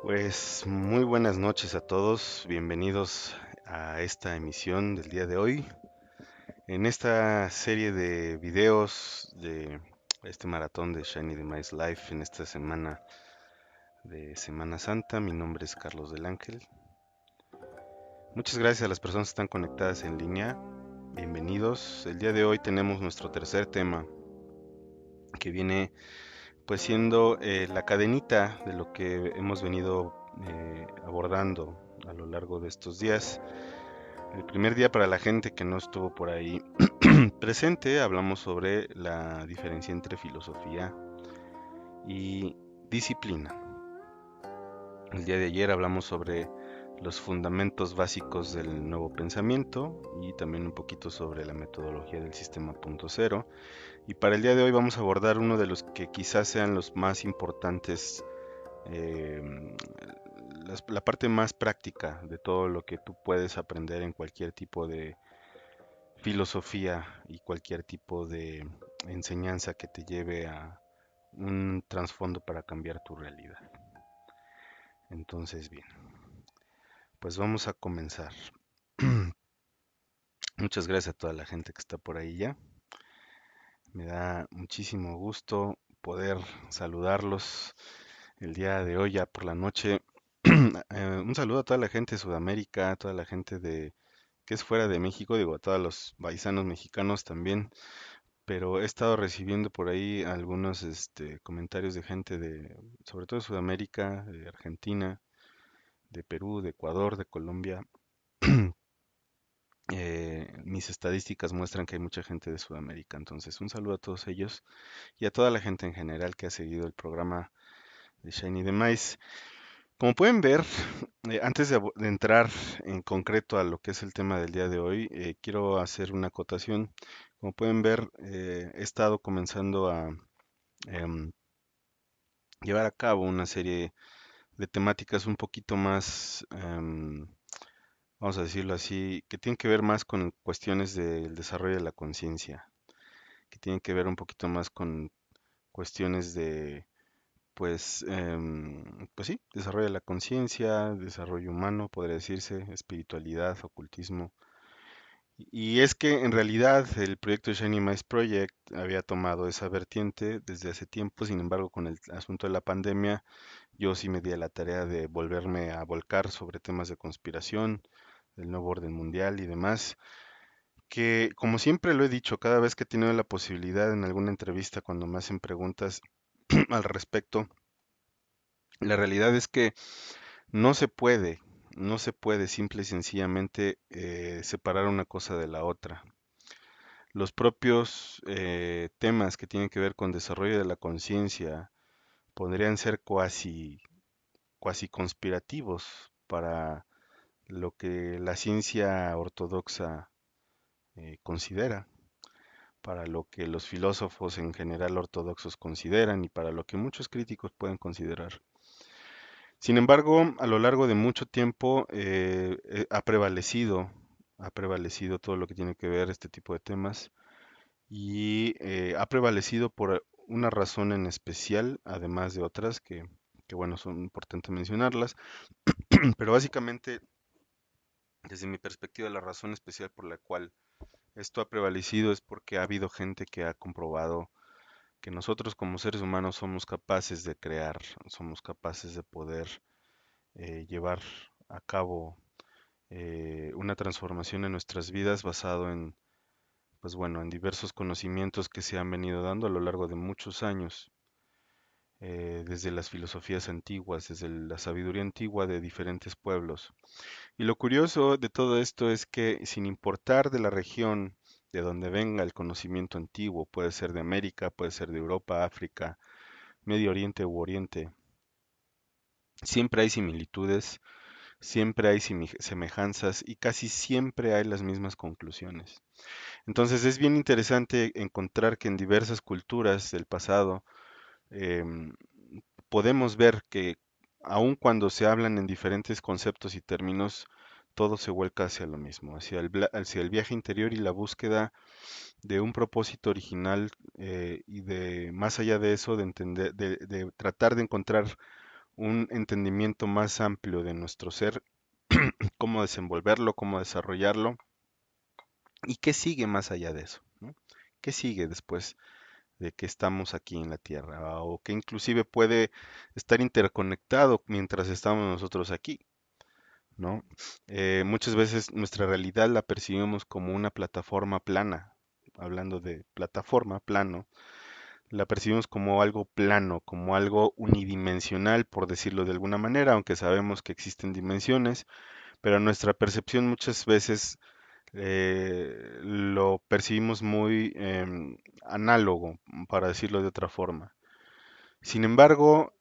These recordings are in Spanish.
Pues muy buenas noches a todos, bienvenidos a esta emisión del día de hoy. En esta serie de videos de este maratón de Shiny Demise Life en esta semana de Semana Santa, mi nombre es Carlos del Ángel. Muchas gracias a las personas que están conectadas en línea, bienvenidos. El día de hoy tenemos nuestro tercer tema que viene pues siendo la cadenita de lo que hemos venido abordando a lo largo de estos días. El primer día, para la gente que no estuvo por ahí presente, hablamos sobre la diferencia entre filosofía y disciplina. El día de ayer hablamos sobre los fundamentos básicos del nuevo pensamiento y también un poquito sobre la metodología del sistema punto cero. Y para el día de hoy vamos a abordar uno de los que quizás sean los más importantes, eh, la parte más práctica de todo lo que tú puedes aprender en cualquier tipo de filosofía y cualquier tipo de enseñanza que te lleve a un trasfondo para cambiar tu realidad. Entonces, bien, pues vamos a comenzar. Muchas gracias a toda la gente que está por ahí ya. Me da muchísimo gusto poder saludarlos el día de hoy, ya por la noche. Un saludo a toda la gente de Sudamérica, a toda la gente de que es fuera de México, digo, a todos los paisanos mexicanos también, pero he estado recibiendo por ahí algunos comentarios de gente de, sobre todo de Sudamérica, de Argentina, de Perú, de Ecuador, de Colombia. Mis estadísticas muestran que hay mucha gente de Sudamérica, entonces un saludo a todos ellos y a toda la gente en general que ha seguido el programa de Shiny the Mice. Como pueden ver, antes de entrar en concreto a lo que es el tema del día de hoy, quiero hacer una acotación. Como pueden ver, he estado comenzando a em, llevar a cabo una serie de temáticas un poquito más, vamos a decirlo así, que tienen que ver más con cuestiones del desarrollo de la conciencia, que tienen que ver un poquito más con cuestiones de pues sí, desarrollo de la conciencia, desarrollo humano, podría decirse, espiritualidad, ocultismo. Y es que en realidad el proyecto Shiny Mice Project había tomado esa vertiente desde hace tiempo, sin embargo, con el asunto de la pandemia, yo sí me di a la tarea de volverme a volcar sobre temas de conspiración, del nuevo orden mundial y demás, que como siempre lo he dicho, cada vez que he tenido la posibilidad en alguna entrevista, cuando me hacen preguntas al respecto, la realidad es que no se puede, no se puede simple y sencillamente separar una cosa de la otra. Los propios temas que tienen que ver con desarrollo de la conciencia podrían ser cuasi conspirativos para lo que la ciencia ortodoxa considera, para lo que los filósofos en general ortodoxos consideran y para lo que muchos críticos pueden considerar. Sin embargo, a lo largo de mucho tiempo ha prevalecido todo lo que tiene que ver este tipo de temas y ha prevalecido por una razón en especial, además de otras que bueno, son importantes mencionarlas, pero básicamente, desde mi perspectiva, la razón especial por la cual esto ha prevalecido es porque ha habido gente que ha comprobado que nosotros como seres humanos somos capaces de crear, somos capaces de poder llevar a cabo una transformación en nuestras vidas basado en, pues bueno, en diversos conocimientos que se han venido dando a lo largo de muchos años, desde las filosofías antiguas, desde la sabiduría antigua de diferentes pueblos. Y lo curioso de todo esto es que sin importar de la región de donde venga el conocimiento antiguo, puede ser de América, puede ser de Europa, África, Medio Oriente u Oriente, siempre hay similitudes, siempre hay semejanzas y casi siempre hay las mismas conclusiones. Entonces es bien interesante encontrar que en diversas culturas del pasado em, podemos ver que aun cuando se hablan en diferentes conceptos y términos, todo se vuelca hacia lo mismo, hacia el viaje interior y la búsqueda de un propósito original y de más allá de eso, de entender, de tratar de encontrar un entendimiento más amplio de nuestro ser, cómo desenvolverlo, cómo desarrollarlo y qué sigue más allá de eso, ¿no? ¿Qué sigue después de que estamos aquí en la Tierra? O que inclusive puede estar interconectado mientras estamos nosotros aquí, ¿no? Muchas veces nuestra realidad la percibimos como una plataforma plana. Hablando de plataforma, plano, la percibimos como algo plano, como algo unidimensional, por decirlo de alguna manera, aunque sabemos que existen dimensiones, pero nuestra percepción muchas veces lo percibimos muy análogo, para decirlo de otra forma. Sin embargo,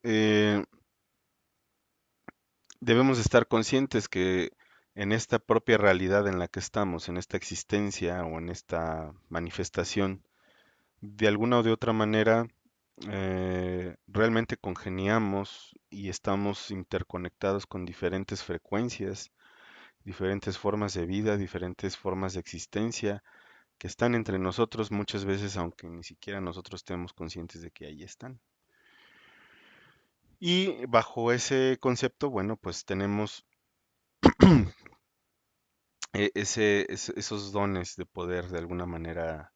debemos estar conscientes que en esta propia realidad en la que estamos, en esta existencia o en esta manifestación, de alguna o de otra manera, realmente congeniamos y estamos interconectados con diferentes frecuencias, diferentes formas de vida, diferentes formas de existencia que están entre nosotros muchas veces, aunque ni siquiera nosotros estemos conscientes de que ahí están. Y bajo ese concepto, bueno, pues tenemos esos dones de poder de alguna manera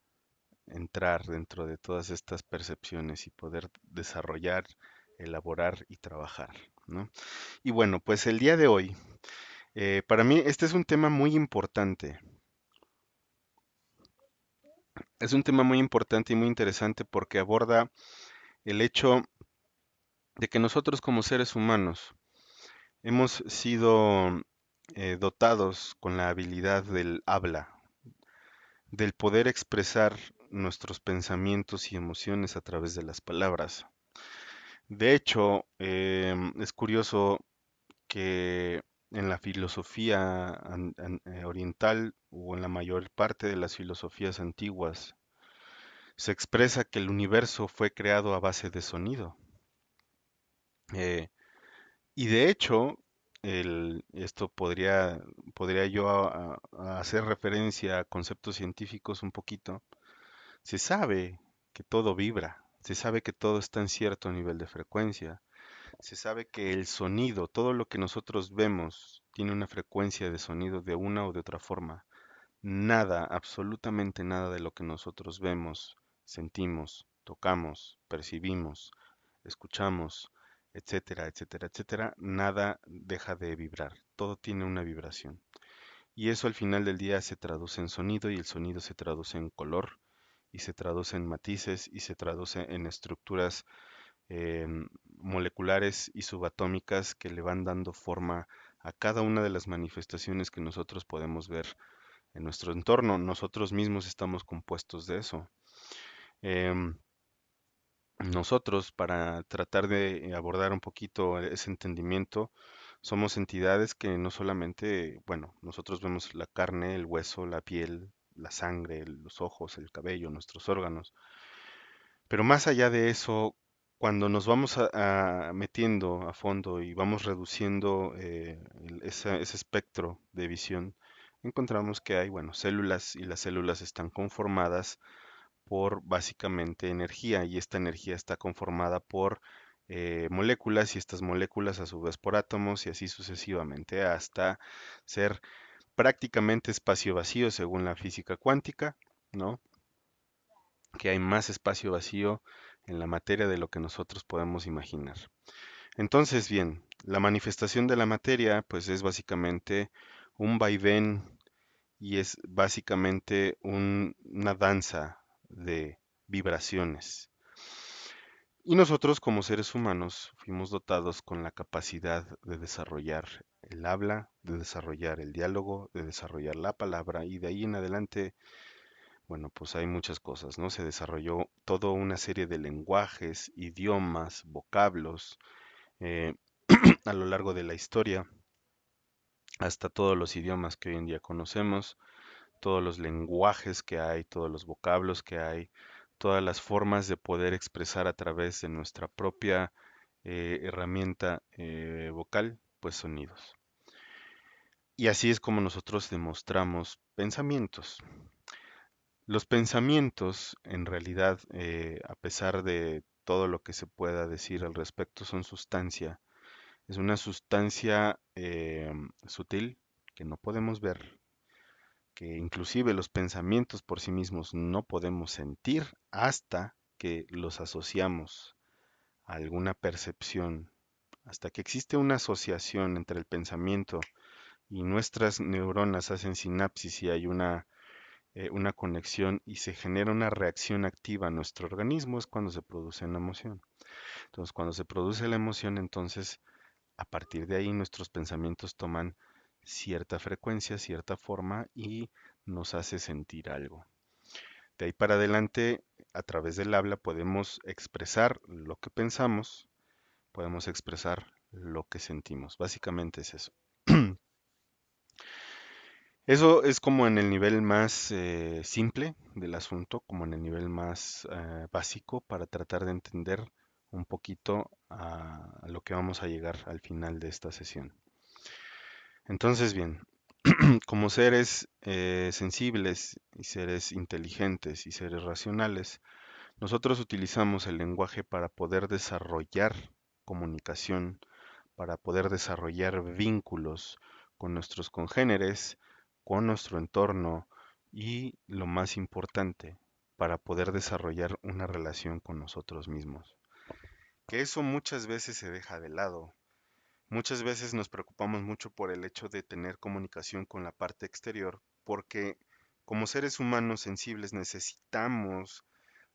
entrar dentro de todas estas percepciones y poder desarrollar, elaborar y trabajar, ¿no? Y bueno, pues el día de hoy, para mí este es un tema muy importante. Es un tema muy importante y muy interesante porque aborda el hecho de que nosotros como seres humanos hemos sido dotados con la habilidad del habla, del poder expresar nuestros pensamientos y emociones a través de las palabras. De hecho, es curioso que en la filosofía oriental o en la mayor parte de las filosofías antiguas se expresa que el universo fue creado a base de sonido. Eh, y de hecho, esto podría yo a hacer referencia a conceptos científicos un poquito. Se sabe que todo vibra, se sabe que todo está en cierto nivel de frecuencia, se sabe que el sonido, todo lo que nosotros vemos, tiene una frecuencia de sonido de una o de otra forma. Nada, absolutamente nada de lo que nosotros vemos, sentimos, tocamos, percibimos, escuchamos, etcétera, etcétera, etcétera, nada deja de vibrar. Todo tiene una vibración. Y eso al final del día se traduce en sonido y el sonido se traduce en color y se traduce en matices y se traduce en estructuras moleculares y subatómicas que le van dando forma a cada una de las manifestaciones que nosotros podemos ver en nuestro entorno. Nosotros mismos estamos compuestos de eso. Em, Nosotros, para tratar de abordar un poquito ese entendimiento, somos entidades que no solamente, bueno, nosotros vemos la carne, el hueso, la piel, la sangre, los ojos, el cabello, nuestros órganos, pero más allá de eso, cuando nos vamos metiendo a fondo y vamos reduciendo ese espectro de visión, encontramos que hay, bueno, células y las células están conformadas por básicamente energía y esta energía está conformada por moléculas y estas moléculas a su vez por átomos y así sucesivamente hasta ser prácticamente espacio vacío según la física cuántica, ¿no? Que hay más espacio vacío en la materia de lo que nosotros podemos imaginar. Entonces, bien, la manifestación de la materia pues es básicamente un vaivén y es básicamente una danza de vibraciones. Y nosotros como seres humanos fuimos dotados con la capacidad de desarrollar el habla, de desarrollar el diálogo, de desarrollar la palabra y de ahí en adelante, bueno, pues hay muchas cosas, ¿no? Se desarrolló toda una serie de lenguajes, idiomas, vocablos eh, a lo largo de la historia, hasta todos los idiomas que hoy en día conocemos, todos los lenguajes que hay, todos los vocablos que hay, todas las formas de poder expresar a través de nuestra propia herramienta vocal, pues sonidos. Y así es como nosotros demostramos pensamientos. Los pensamientos, en realidad, a pesar de todo lo que se pueda decir al respecto, son sustancia. Es una sustancia sutil que no podemos ver, que inclusive los pensamientos por sí mismos no podemos sentir hasta que los asociamos a alguna percepción, hasta que existe una asociación entre el pensamiento y nuestras neuronas hacen sinapsis y hay una conexión y se genera una reacción activa a nuestro organismo es cuando se produce una emoción. Entonces, cuando se produce la emoción, entonces a partir de ahí nuestros pensamientos toman cierta frecuencia, cierta forma y nos hace sentir algo. De ahí para adelante, a través del habla podemos expresar lo que pensamos, podemos expresar lo que sentimos. Básicamente es eso. Eso es como en el nivel más simple del asunto, como en el nivel más básico para tratar de entender un poquito a lo que vamos a llegar al final de esta sesión. Entonces, bien, como seres sensibles y seres inteligentes y seres racionales, nosotros utilizamos el lenguaje para poder desarrollar comunicación, para poder desarrollar vínculos con nuestros congéneres, con nuestro entorno y, lo más importante, para poder desarrollar una relación con nosotros mismos. Que eso muchas veces se deja de lado. Muchas veces nos preocupamos mucho por el hecho de tener comunicación con la parte exterior, porque como seres humanos sensibles necesitamos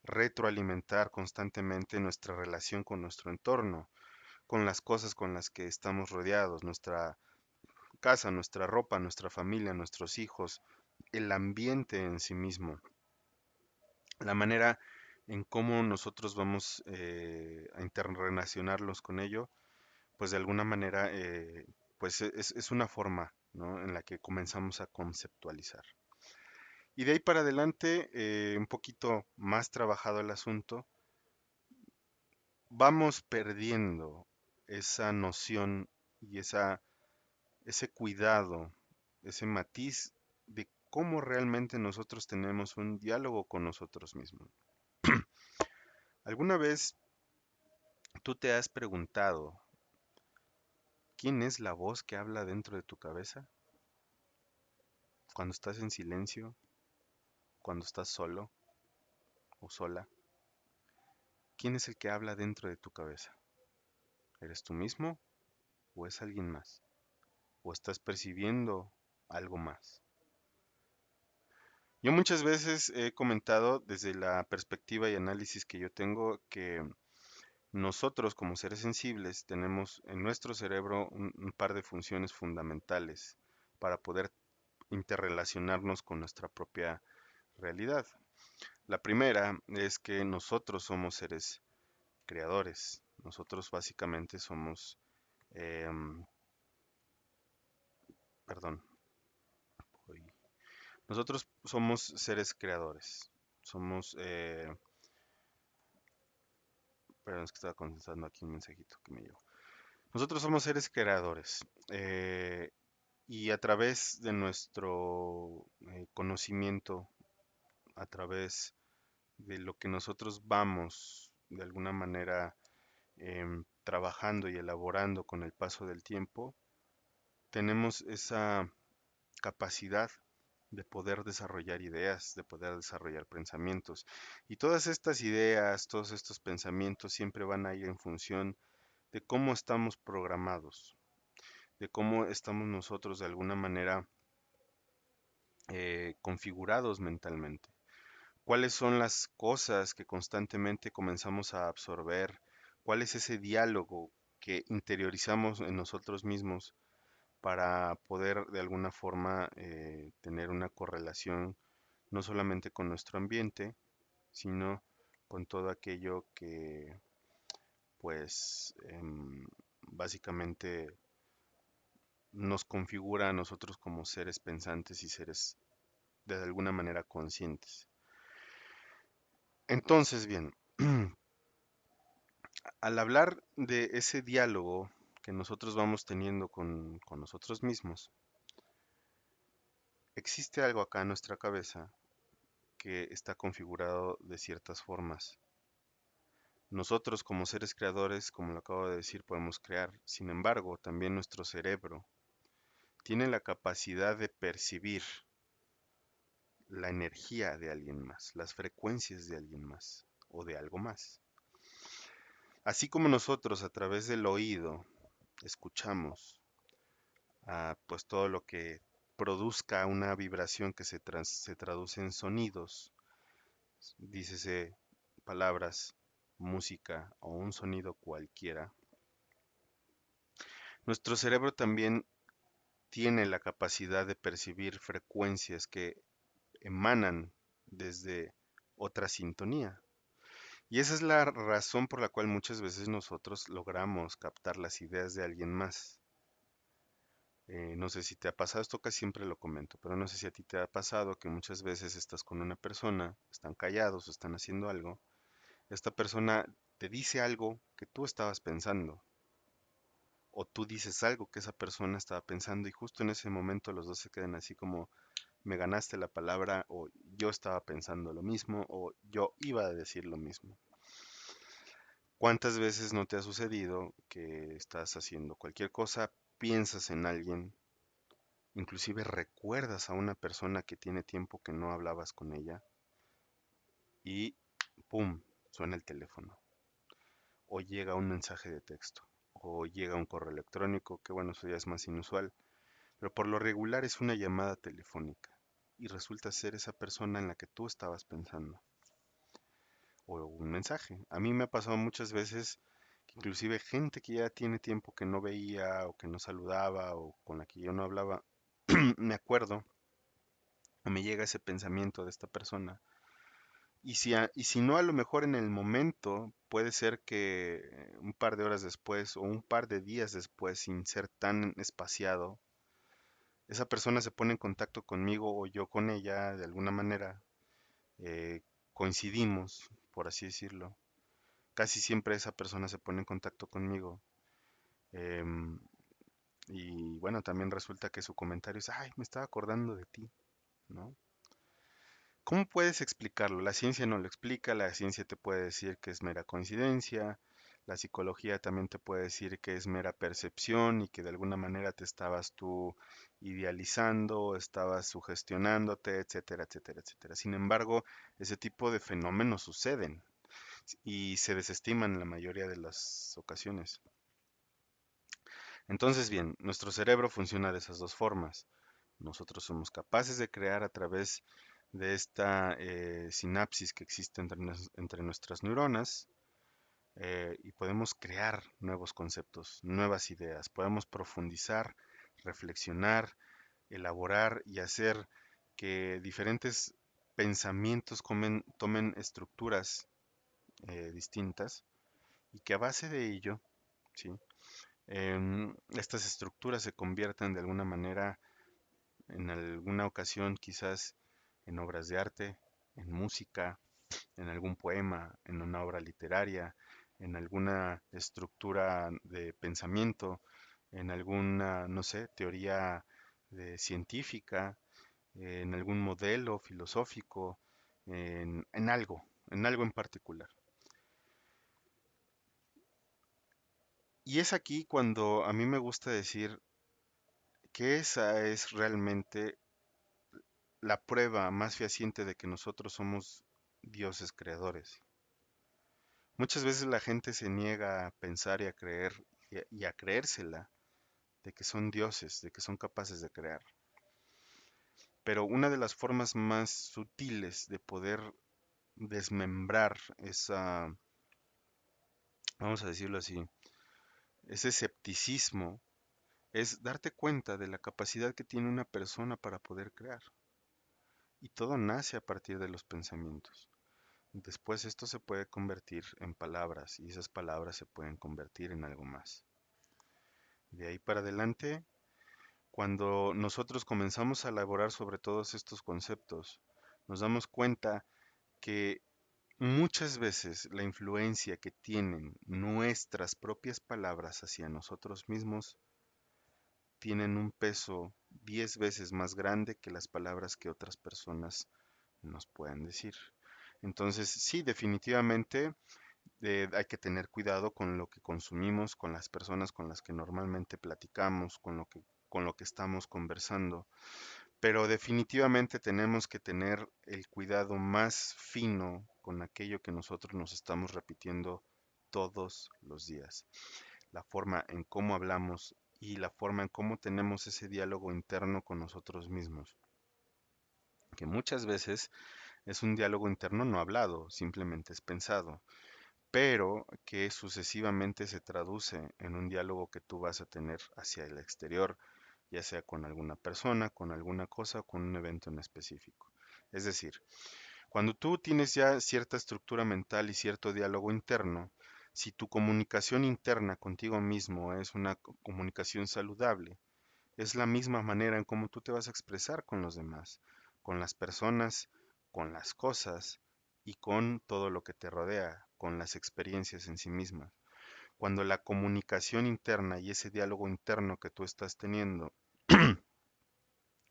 retroalimentar constantemente nuestra relación con nuestro entorno, con las cosas con las que estamos rodeados, nuestra casa, nuestra ropa, nuestra familia, nuestros hijos, el ambiente en sí mismo, la manera en cómo nosotros vamos a interrelacionarlos con ello, pues de alguna manera pues es una forma, ¿no?, en la que comenzamos a conceptualizar. Y de ahí para adelante, un poquito más trabajado el asunto, vamos perdiendo esa noción y ese cuidado, ese matiz de cómo realmente nosotros tenemos un diálogo con nosotros mismos. ¿Alguna vez tú te has preguntado quién es la voz que habla dentro de tu cabeza? Cuando estás en silencio, cuando estás solo o sola, ¿quién es el que habla dentro de tu cabeza? ¿Eres tú mismo o es alguien más? ¿O estás percibiendo algo más? Yo muchas veces he comentado desde la perspectiva y análisis que yo tengo que nosotros como seres sensibles tenemos en nuestro cerebro un par de funciones fundamentales para poder interrelacionarnos con nuestra propia realidad. La primera es que nosotros somos seres creadores. Nosotros básicamente somos, em, perdón, hoy- nosotros somos seres creadores. Somos, perdón, es que estaba contestando aquí un mensajito que me llegó. Nosotros somos seres creadores. Y a través de nuestro conocimiento, a través de lo que nosotros vamos de alguna manera trabajando y elaborando con el paso del tiempo, tenemos esa capacidad de poder desarrollar ideas, de poder desarrollar pensamientos. Y todas estas ideas, todos estos pensamientos siempre van a ir en función de cómo estamos programados, de cómo estamos nosotros de alguna manera configurados mentalmente. ¿Cuáles son las cosas que constantemente comenzamos a absorber? ¿Cuál es ese diálogo que interiorizamos en nosotros mismos para poder de alguna forma tener una correlación no solamente con nuestro ambiente, sino con todo aquello que pues básicamente nos configura a nosotros como seres pensantes y seres de alguna manera conscientes? Entonces, bien, al hablar de ese diálogo que nosotros vamos teniendo con nosotros mismos, existe algo acá en nuestra cabeza que está configurado de ciertas formas. Nosotros como seres creadores, como lo acabo de decir, podemos crear. Sin embargo, también nuestro cerebro tiene la capacidad de percibir la energía de alguien más, las frecuencias de alguien más o de algo más. Así como nosotros a través del oído escuchamos pues todo lo que produzca una vibración que se traduce en sonidos, dícese palabras, música o un sonido cualquiera, nuestro cerebro también tiene la capacidad de percibir frecuencias que emanan desde otra sintonía. Y esa es la razón por la cual muchas veces nosotros logramos captar las ideas de alguien más. No sé si te ha pasado, esto casi siempre lo comento, pero no sé si a ti te ha pasado que muchas veces estás con una persona, están callados o están haciendo algo, esta persona te dice algo que tú estabas pensando, o tú dices algo que esa persona estaba pensando y justo en ese momento los dos se quedan así como me ganaste la palabra o yo estaba pensando lo mismo o yo iba a decir lo mismo. ¿Cuántas veces no te ha sucedido que estás haciendo cualquier cosa, piensas en alguien, inclusive recuerdas a una persona que tiene tiempo que no hablabas con ella y ¡pum! Suena el teléfono, o llega un mensaje de texto, o llega un correo electrónico, que bueno, eso ya es más inusual, pero por lo regular es una llamada telefónica y resulta ser esa persona en la que tú estabas pensando, o un mensaje. A mí me ha pasado muchas veces que inclusive gente que ya tiene tiempo que no veía o que no saludaba o con la que yo no hablaba, me acuerdo o me llega ese pensamiento de esta persona. Y si no, a lo mejor en el momento puede ser que un par de horas después o un par de días después, sin ser tan espaciado, esa persona se pone en contacto conmigo o yo con ella de alguna manera, eh, coincidimos, por así decirlo. Casi siempre esa persona se pone en contacto conmigo. em, y bueno, también resulta que su comentario es, ay, me estaba acordando de ti, ¿no? ¿Cómo puedes explicarlo? La ciencia no lo explica, la ciencia te puede decir que es mera coincidencia, la psicología también te puede decir que es mera percepción y que de alguna manera te estabas tú idealizando, estabas sugestionándote, etcétera, etcétera, etcétera. Sin embargo, ese tipo de fenómenos suceden y se desestiman en la mayoría de las ocasiones. Entonces, bien, nuestro cerebro funciona de esas dos formas. Nosotros somos capaces de crear a través de esta sinapsis que existe entre nuestras neuronas, y podemos crear nuevos conceptos, nuevas ideas, podemos profundizar, reflexionar, elaborar y hacer que diferentes pensamientos tomen estructuras distintas y que a base de ello, ¿sí? Estas estructuras se conviertan de alguna manera, en alguna ocasión quizás, en obras de arte, en música, en algún poema, en una obra literaria, en alguna estructura de pensamiento, en alguna, no sé, teoría científica, en algún modelo filosófico, en algo en particular. Y es aquí cuando a mí me gusta decir que esa es realmente la prueba más fehaciente de que nosotros somos dioses creadores. Muchas veces la gente se niega a pensar y a creer y a creérsela de que son dioses, de que son capaces de crear. Pero una de las formas más sutiles de poder desmembrar esa, vamos a decirlo así, ese escepticismo es darte cuenta de la capacidad que tiene una persona para poder crear. Y todo nace a partir de los pensamientos. Después esto se puede convertir en palabras y esas palabras se pueden convertir en algo más. De ahí para adelante, cuando nosotros comenzamos a elaborar sobre todos estos conceptos, nos damos cuenta que muchas veces la influencia que tienen nuestras propias palabras hacia nosotros mismos tienen un peso 10 veces más grande que las palabras que otras personas nos puedan decir. Entonces, sí, definitivamente hay que tener cuidado con lo que consumimos, con las personas con las que normalmente platicamos, con lo que estamos conversando, pero definitivamente tenemos que tener el cuidado más fino con aquello que nosotros nos estamos repitiendo todos los días. La forma en cómo hablamos y la forma en cómo tenemos ese diálogo interno con nosotros mismos, que muchas veces es un diálogo interno no hablado, simplemente es pensado, pero que sucesivamente se traduce en un diálogo que tú vas a tener hacia el exterior, ya sea con alguna persona, con alguna cosa o con un evento en específico. Es decir, cuando tú tienes ya cierta estructura mental y cierto diálogo interno, si tu comunicación interna contigo mismo es una comunicación saludable, es la misma manera en cómo tú te vas a expresar con los demás, con las personas, con las cosas y con todo lo que te rodea, con las experiencias en sí mismas. Cuando la comunicación interna y ese diálogo interno que tú estás teniendo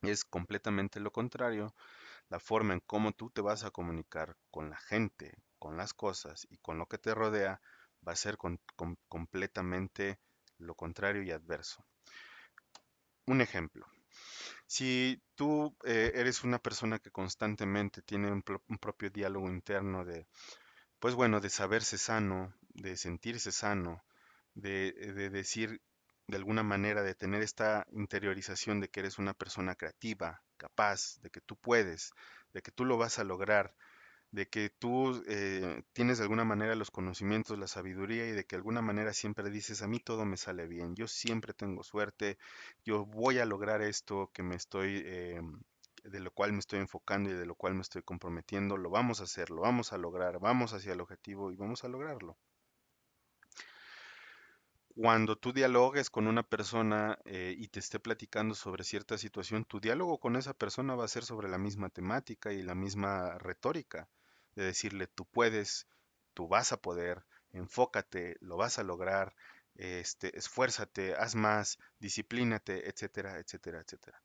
es completamente lo contrario, la forma en cómo tú te vas a comunicar con la gente, con las cosas y con lo que te rodea va a ser completamente lo contrario y adverso. Un ejemplo. Si tú eres una persona que constantemente tiene un propio diálogo interno de, pues bueno, de saberse sano, de sentirse sano, de decir de alguna manera, de tener esta interiorización de que eres una persona creativa, capaz, de que tú puedes, de que tú lo vas a lograr, de que tú tienes de alguna manera los conocimientos, la sabiduría y de que de alguna manera siempre dices, a mí todo me sale bien, yo siempre tengo suerte, yo voy a lograr esto que me estoy, de lo cual me estoy enfocando y de lo cual me estoy comprometiendo, lo vamos a hacer, lo vamos a lograr, vamos hacia el objetivo y vamos a lograrlo. Cuando tú dialogues con una persona y te esté platicando sobre cierta situación, tu diálogo con esa persona va a ser sobre la misma temática y la misma retórica, de decirle, tú puedes, tú vas a poder, enfócate, lo vas a lograr, esfuérzate, haz más, disciplínate, etcétera, etcétera, etcétera.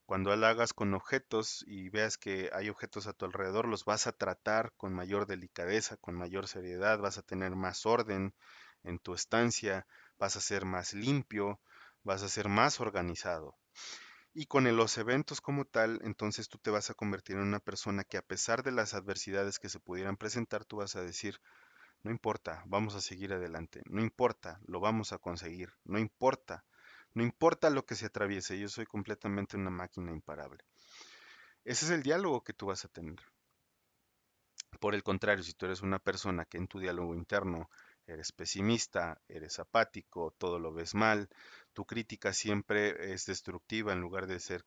Cuando lo hagas con objetos y veas que hay objetos a tu alrededor, los vas a tratar con mayor delicadeza, con mayor seriedad, vas a tener más orden en tu estancia, vas a ser más limpio, vas a ser más organizado. Y con los eventos como tal, entonces tú te vas a convertir en una persona que a pesar de las adversidades que se pudieran presentar, tú vas a decir, no importa, vamos a seguir adelante, no importa, lo vamos a conseguir, no importa, no importa lo que se atraviese, yo soy completamente una máquina imparable. Ese es el diálogo que tú vas a tener. Por el contrario, si tú eres una persona que en tu diálogo interno eres pesimista, eres apático, todo lo ves mal, tu crítica siempre es destructiva en lugar de ser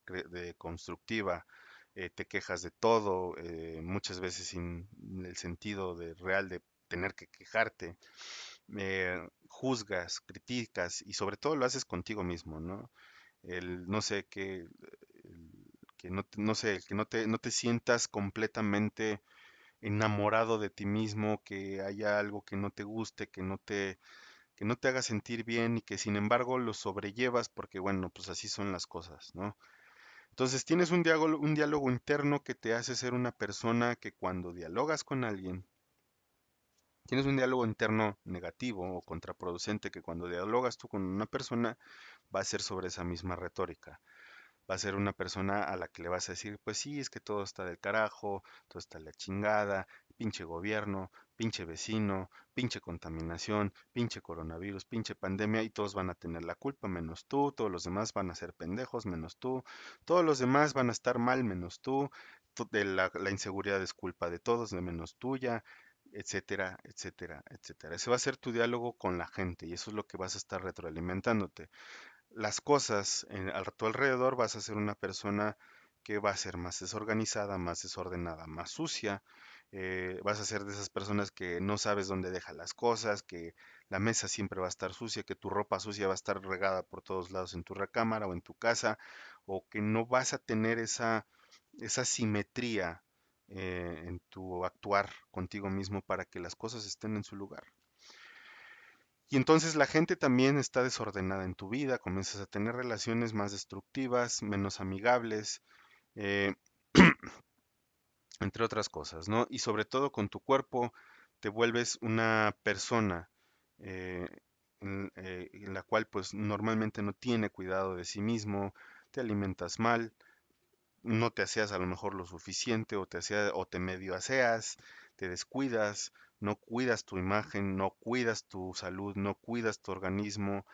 constructiva, te quejas de todo, muchas veces sin el sentido de real de tener que quejarte, juzgas, criticas y sobre todo lo haces contigo mismo, ¿no? El no sé qué, que no, no sé, que no te sientas completamente enamorado de ti mismo, que haya algo que no te guste, que no te haga sentir bien y que sin embargo lo sobrellevas porque bueno, pues así son las cosas, ¿no? Entonces tienes un diálogo interno que te hace ser una persona que cuando dialogas con alguien, tienes un diálogo interno negativo o contraproducente que cuando dialogas tú con una persona va a ser sobre esa misma retórica. Va a ser una persona a la que le vas a decir, pues sí, es que todo está del carajo, todo está de la chingada, pinche gobierno, pinche vecino, pinche contaminación, pinche coronavirus, pinche pandemia, y todos van a tener la culpa menos tú, todos los demás van a ser pendejos menos tú, todos los demás van a estar mal menos tú, la inseguridad es culpa de todos, de menos tuya, etcétera, etcétera, etcétera. Ese va a ser tu diálogo con la gente y eso es lo que vas a estar retroalimentándote las cosas a tu alrededor, vas a ser una persona que va a ser más desorganizada, más desordenada, más sucia. Vas a ser de esas personas que no sabes dónde deja las cosas, que la mesa siempre va a estar sucia, que tu ropa sucia va a estar regada por todos lados en tu recámara o en tu casa, o que no vas a tener esa simetría en tu actuar contigo mismo para que las cosas estén en su lugar. Y entonces la gente también está desordenada en tu vida, comienzas a tener relaciones más destructivas, menos amigables, eh, entre otras cosas, ¿no? Y sobre todo con tu cuerpo te vuelves una persona eh, en la cual pues normalmente no tiene cuidado de sí mismo, te alimentas mal, no te aseas a lo mejor lo suficiente o te medio aseas, te descuidas, no cuidas tu imagen, no cuidas tu salud, no cuidas tu organismo,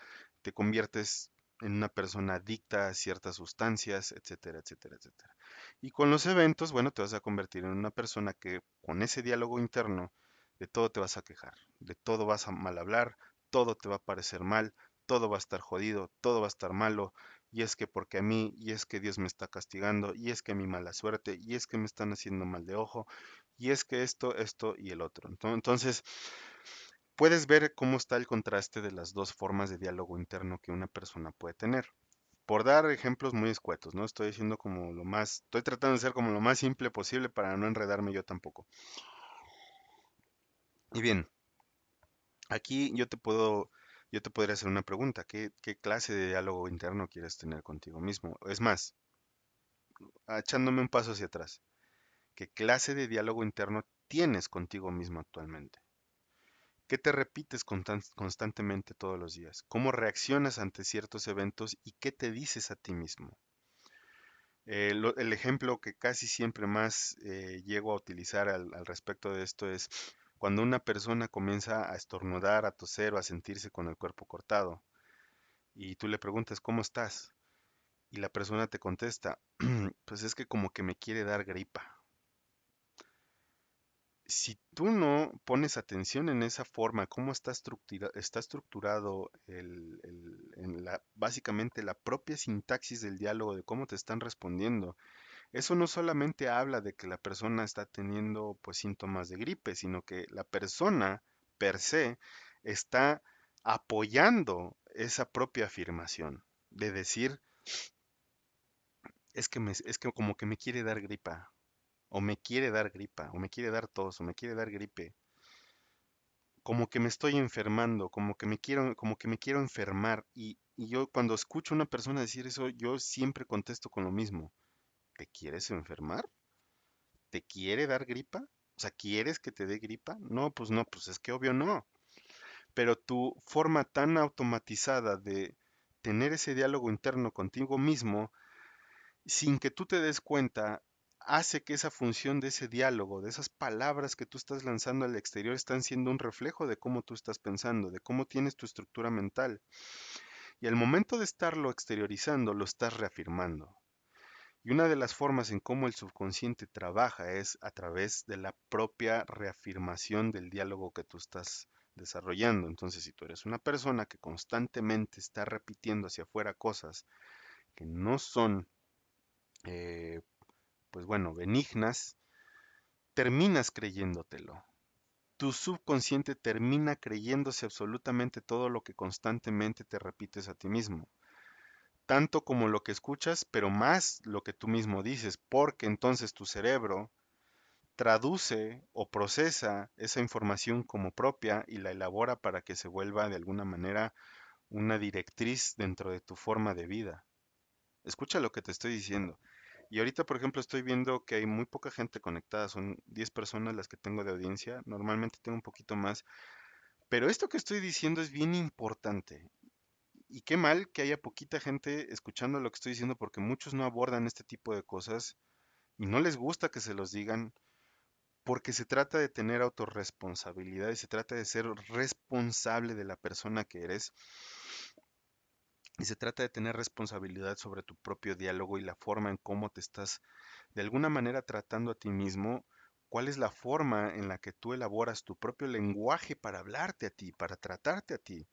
te conviertes en una persona adicta a ciertas sustancias, etcétera, etcétera, etcétera. Y con los eventos, bueno, te vas a convertir en una persona que con ese diálogo interno de todo te vas a quejar, de todo vas a mal hablar, todo te va a parecer mal, todo va a estar jodido, todo va a estar malo, y es que porque a mí, y es que Dios me está castigando, y es que mi mala suerte, y es que me están haciendo mal de ojo, y es que esto y el otro. Entonces, puedes ver cómo está el contraste de las dos formas de diálogo interno que una persona puede tener. Por dar ejemplos muy escuetos, ¿no? Estoy diciendo como lo más, estoy tratando de ser como lo más simple posible para no enredarme yo tampoco. Y bien, aquí yo te podría hacer una pregunta. ¿Qué clase de diálogo interno quieres tener contigo mismo? Es más, echándome un paso hacia atrás. ¿Qué clase de diálogo interno tienes contigo mismo actualmente? ¿Qué te repites constantemente todos los días? ¿Cómo reaccionas ante ciertos eventos y qué te dices a ti mismo? El ejemplo que casi siempre más llego a utilizar al respecto de esto es cuando una persona comienza a estornudar, a toser o a sentirse con el cuerpo cortado y tú le preguntas, ¿cómo estás? Y la persona te contesta, pues es que como que me quiere dar gripa. Si tú no pones atención en esa forma, cómo está estructurado básicamente la propia sintaxis del diálogo, de cómo te están respondiendo, eso no solamente habla de que la persona está teniendo pues síntomas de gripe, sino que la persona per se está apoyando esa propia afirmación de decir, es que como que me quiere dar gripa, o me quiere dar gripa, o me quiere dar tos, o me quiere dar gripe, como que me estoy enfermando, como que me quiero enfermar. Y yo cuando escucho a una persona decir eso, yo siempre contesto con lo mismo. ¿Te quieres enfermar? ¿Te quiere dar gripa? O sea, ¿quieres que te dé gripa? No, pues es que obvio no. Pero tu forma tan automatizada de tener ese diálogo interno contigo mismo, sin que tú te des cuenta, hace que esa función de ese diálogo, de esas palabras que tú estás lanzando al exterior, están siendo un reflejo de cómo tú estás pensando, de cómo tienes tu estructura mental. Y al momento de estarlo exteriorizando, lo estás reafirmando. Y una de las formas en cómo el subconsciente trabaja es a través de la propia reafirmación del diálogo que tú estás desarrollando. Entonces, si tú eres una persona que constantemente está repitiendo hacia afuera cosas que no son, eh, pues bueno, benignas, terminas creyéndotelo. Tu subconsciente termina creyéndose absolutamente todo lo que constantemente te repites a ti mismo. Tanto como lo que escuchas, pero más lo que tú mismo dices, porque entonces tu cerebro traduce o procesa esa información como propia y la elabora para que se vuelva de alguna manera una directriz dentro de tu forma de vida. Escucha lo que te estoy diciendo. Y ahorita, por ejemplo, estoy viendo que hay muy poca gente conectada, son 10 personas las que tengo de audiencia, normalmente tengo un poquito más, pero esto que estoy diciendo es bien importante. Y qué mal que haya poquita gente escuchando lo que estoy diciendo porque muchos no abordan este tipo de cosas y no les gusta que se los digan porque se trata de tener autorresponsabilidad y se trata de ser responsable de la persona que eres y se trata de tener responsabilidad sobre tu propio diálogo y la forma en cómo te estás de alguna manera tratando a ti mismo, cuál es la forma en la que tú elaboras tu propio lenguaje para hablarte a ti, para tratarte a ti,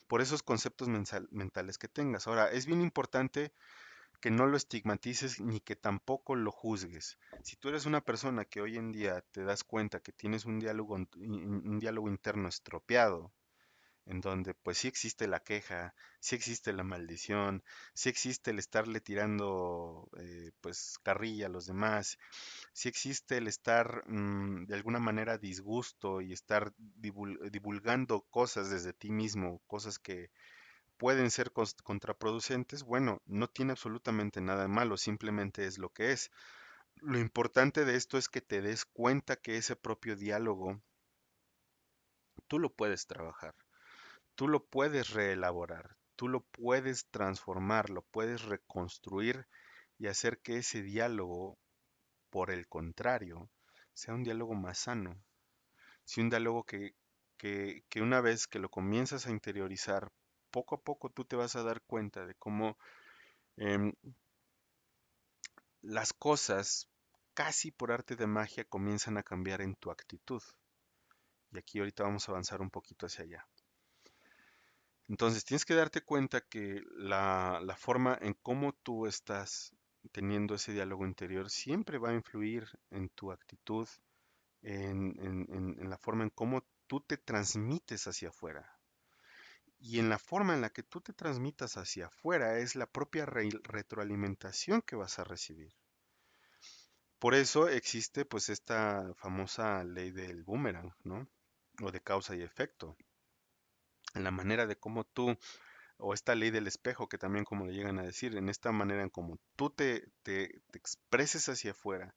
por esos conceptos mentales que tengas. Ahora, es bien importante que no lo estigmatices ni que tampoco lo juzgues. Si tú eres una persona que hoy en día te das cuenta que tienes un diálogo interno estropeado, en donde pues sí existe la queja, sí existe la maldición, sí existe el estarle tirando pues carrilla a los demás, sí existe el estar de alguna manera a disgusto y estar divulgando cosas desde ti mismo, cosas que pueden ser contraproducentes, bueno, no tiene absolutamente nada de malo, simplemente es lo que es. Lo importante de esto es que te des cuenta que ese propio diálogo tú lo puedes trabajar, tú lo puedes reelaborar, tú lo puedes transformar, lo puedes reconstruir y hacer que ese diálogo, por el contrario, sea un diálogo más sano, sea un diálogo que una vez que lo comienzas a interiorizar, poco a poco tú te vas a dar cuenta de cómo em, las cosas casi por arte de magia comienzan a cambiar en tu actitud. Y aquí ahorita vamos a avanzar un poquito hacia allá. Entonces tienes que darte cuenta que la forma en cómo tú estás teniendo ese diálogo interior siempre va a influir en tu actitud, en la forma en cómo tú te transmites hacia afuera. Y en la forma en la que tú te transmitas hacia afuera es la propia retroalimentación que vas a recibir. Por eso existe pues esta famosa ley del boomerang, ¿no? O de causa y efecto. En la manera de cómo tú, o esta ley del espejo que también como le llegan a decir, en esta manera en cómo tú te expreses hacia afuera,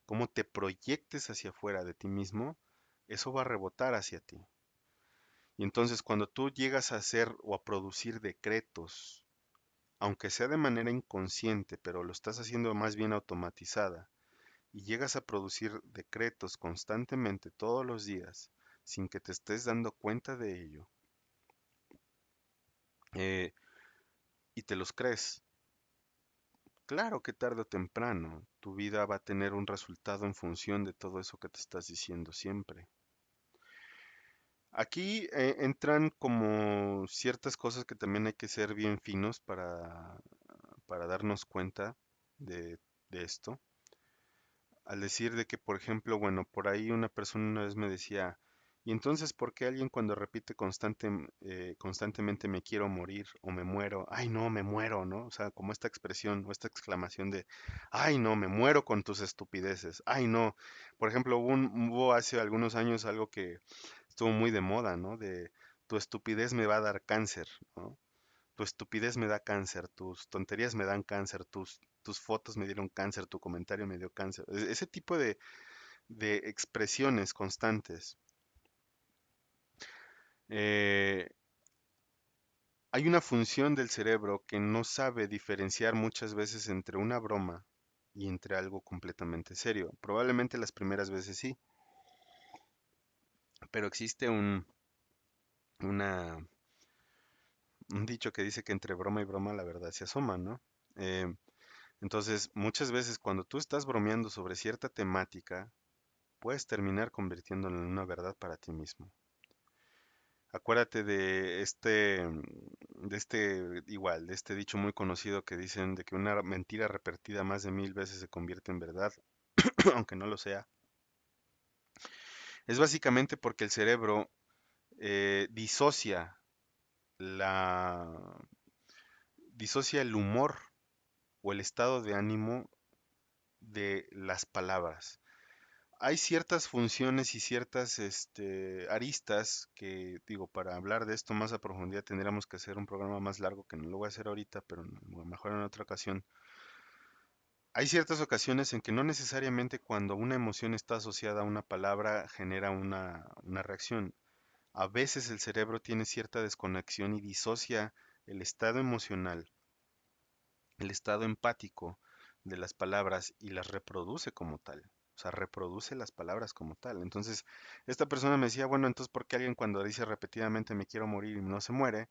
cómo te proyectes hacia afuera de ti mismo, eso va a rebotar hacia ti. Y entonces cuando tú llegas a hacer o a producir decretos aunque sea de manera inconsciente, pero lo estás haciendo más bien automatizada, y llegas a producir decretos constantemente todos los días sin que te estés dando cuenta de ello, eh, y te los crees, claro que tarde o temprano tu vida va a tener un resultado en función de todo eso que te estás diciendo siempre. Aquí entran como ciertas cosas que también hay que ser bien finos para darnos cuenta de, de esto. Al decir de que, por ejemplo, bueno, por ahí una persona una vez me decía, ¿y entonces por qué alguien cuando repite constantemente me quiero morir o me muero? Ay, no, me muero, ¿no? O sea, como esta expresión o esta exclamación de, ay, no, me muero con tus estupideces. Ay, no. Por ejemplo, hubo hace algunos años algo que estuvo muy de moda, ¿no? De tu estupidez me va a dar cáncer, ¿no? Tu estupidez me da cáncer, tus tonterías me dan cáncer, tus fotos me dieron cáncer, tu comentario me dio cáncer. Ese tipo de expresiones constantes. Eh, Hay una función del cerebro que no sabe diferenciar muchas veces entre una broma y entre algo completamente serio. Probablemente las primeras veces sí, pero existe una, un dicho que dice que entre broma y broma la verdad se asoma, ¿no? Eh, entonces, muchas veces cuando tú estás bromeando sobre cierta temática, puedes terminar convirtiéndolo en una verdad para ti mismo. Acuérdate de este dicho muy conocido que dicen de que una mentira repetida más de 1000 veces se convierte en verdad, aunque no lo sea. Es básicamente porque el cerebro la, disocia el humor o el estado de ánimo de las palabras. Hay ciertas funciones y ciertas aristas que, digo, para hablar de esto más a profundidad tendríamos que hacer un programa más largo que no lo voy a hacer ahorita, pero mejor en otra ocasión. Hay ciertas ocasiones en que no necesariamente cuando una emoción está asociada a una palabra genera una reacción. A veces el cerebro tiene cierta desconexión y disocia el estado emocional, el estado empático de las palabras y las reproduce como tal. O sea, reproduce las palabras como tal. Entonces, esta persona me decía, bueno, entonces, ¿por qué alguien cuando dice repetidamente me quiero morir y no se muere?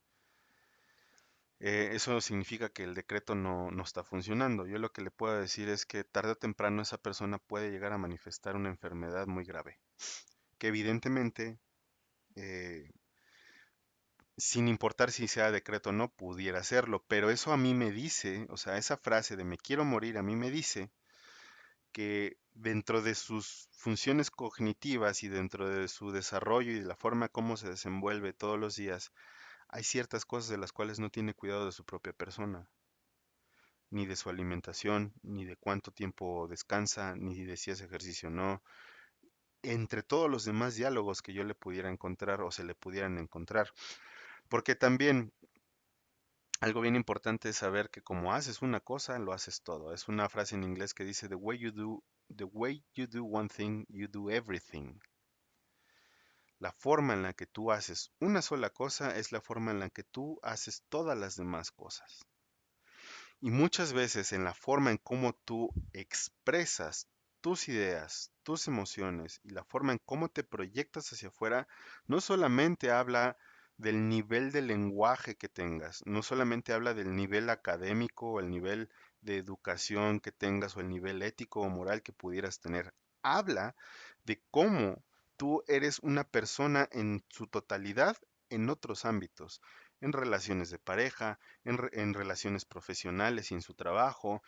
Eso significa que el decreto no está funcionando. Yo lo que le puedo decir es que tarde o temprano esa persona puede llegar a manifestar una enfermedad muy grave, que evidentemente, eh, sin importar si sea decreto o no, pudiera serlo. Pero eso a mí me dice, o sea, esa frase de me quiero morir a mí me dice que dentro de sus funciones cognitivas y dentro de su desarrollo y de la forma como se desenvuelve todos los días, hay ciertas cosas de las cuales no tiene cuidado de su propia persona, ni de su alimentación, ni de cuánto tiempo descansa, ni de si hace ejercicio o no, entre todos los demás diálogos que yo le pudiera encontrar o se le pudieran encontrar. Porque también algo bien importante es saber que como haces una cosa, lo haces todo. Es una frase en inglés que dice, the way you do one thing, you do everything. La forma en la que tú haces una sola cosa es la forma en la que tú haces todas las demás cosas. Y muchas veces en la forma en cómo tú expresas tus ideas, tus emociones y la forma en cómo te proyectas hacia afuera, no solamente habla del nivel de lenguaje que tengas, no solamente habla del nivel académico o el nivel de educación que tengas o el nivel ético o moral que pudieras tener, habla de cómo tú eres una persona en su totalidad en otros ámbitos, en relaciones de pareja, en relaciones profesionales y en su trabajo,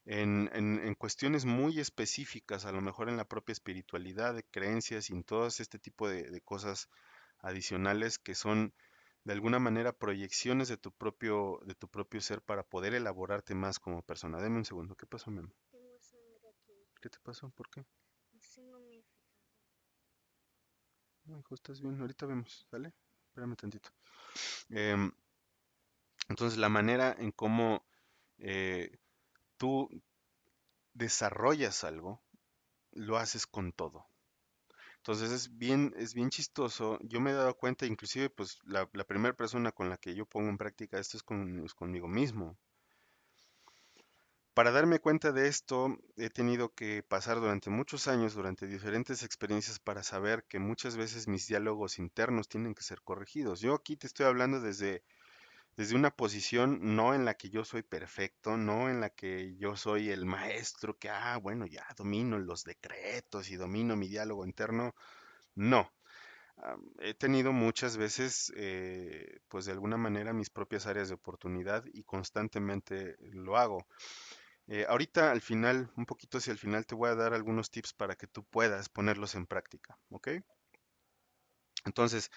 en cuestiones muy específicas, a lo mejor en la propia espiritualidad, de creencias y en todo este tipo de cosas adicionales que son de alguna manera proyecciones de tu propio ser para poder elaborarte más como persona. Deme un segundo, ¿qué pasó, Memo? Tengo sangre aquí. ¿Qué te pasó? ¿Por qué? Sí, no me he fijado. No, hijo, estás bien, ahorita vemos, ¿sale? Espérame tantito. Em, entonces, la manera en cómo eh, tú desarrollas algo, lo haces con todo. Entonces es bien chistoso. Yo me he dado cuenta, inclusive, pues la primera persona con la que yo pongo en práctica esto es conmigo mismo. Para darme cuenta de esto, he tenido que pasar durante muchos años, durante diferentes experiencias, para saber que muchas veces mis diálogos internos tienen que ser corregidos. Yo aquí te estoy hablando desde una posición no en la que yo soy perfecto, no en la que yo soy el maestro que, bueno, ya domino los decretos y domino mi diálogo interno. No. He tenido muchas veces, pues de alguna manera, mis propias áreas de oportunidad y constantemente lo hago. Ahorita al final, un poquito hacia el final, te voy a dar algunos tips para que tú puedas ponerlos en práctica, ¿ok? Entonces,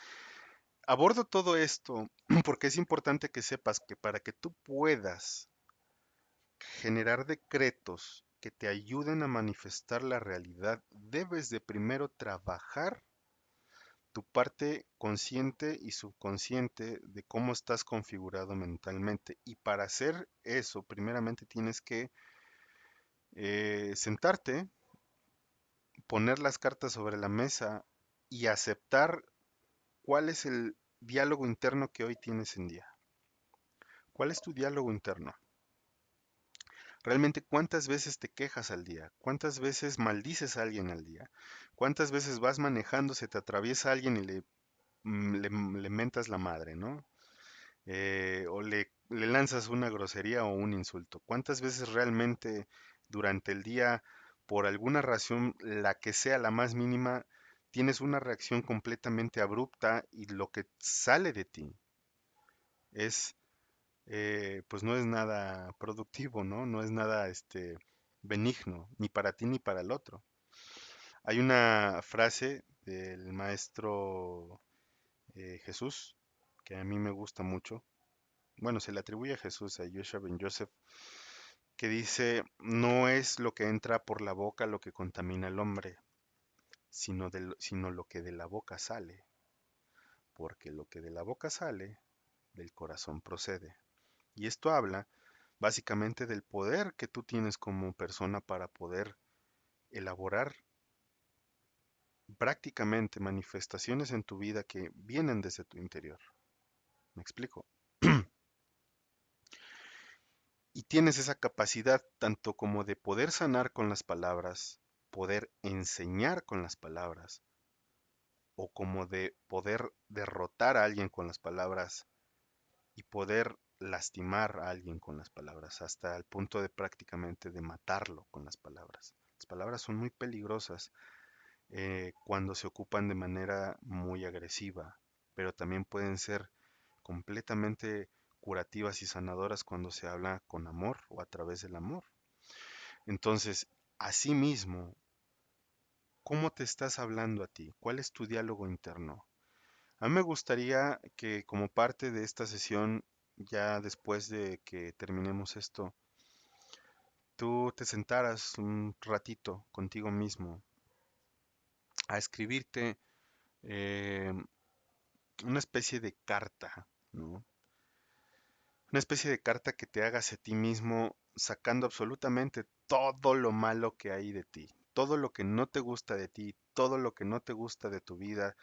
abordo todo esto porque es importante que sepas que para que tú puedas generar decretos que te ayuden a manifestar la realidad, debes de primero trabajar tu parte consciente y subconsciente de cómo estás configurado mentalmente. Y para hacer eso, primeramente tienes que sentarte, poner las cartas sobre la mesa y aceptar cuál es el diálogo interno que hoy tienes en día. ¿Cuál es tu diálogo interno? Realmente, ¿cuántas veces te quejas al día? ¿Cuántas veces maldices a alguien al día? ¿Cuántas veces vas manejando, se te atraviesa alguien y le mentas la madre, ¿no? O le lanzas una grosería o un insulto. ¿Cuántas veces realmente durante el día, por alguna razón, la que sea la más mínima, tienes una reacción completamente abrupta y lo que sale de ti es, pues no es nada productivo, ¿no? No es nada, benigno, ni para ti ni para el otro. Hay una frase del maestro Jesús que a mí me gusta mucho. Bueno, se le atribuye a Jesús, a Joshua ben Joseph, que dice, no es lo que entra por la boca lo que contamina al hombre, sino lo que de la boca sale, porque lo que de la boca sale, del corazón procede. Y esto habla básicamente del poder que tú tienes como persona para poder elaborar prácticamente manifestaciones en tu vida que vienen desde tu interior. ¿Me explico? Y tienes esa capacidad tanto como de poder sanar con las palabras, poder enseñar con las palabras, o como de poder derrotar a alguien con las palabras y poder lastimar a alguien con las palabras, hasta el punto de prácticamente de matarlo con las palabras. Las palabras son muy peligrosas cuando se ocupan de manera muy agresiva, pero también pueden ser completamente curativas y sanadoras cuando se habla con amor o a través del amor. Entonces, asimismo, ¿cómo te estás hablando a ti? ¿Cuál es tu diálogo interno? A mí me gustaría que como parte de esta sesión, ya después de que terminemos esto, tú te sentaras un ratito contigo mismo a escribirte eh, una especie de carta, ¿no? Una especie de carta que te hagas a ti mismo sacando absolutamente todo lo malo que hay de ti, todo lo que no te gusta de ti, todo lo que no te gusta de tu vida,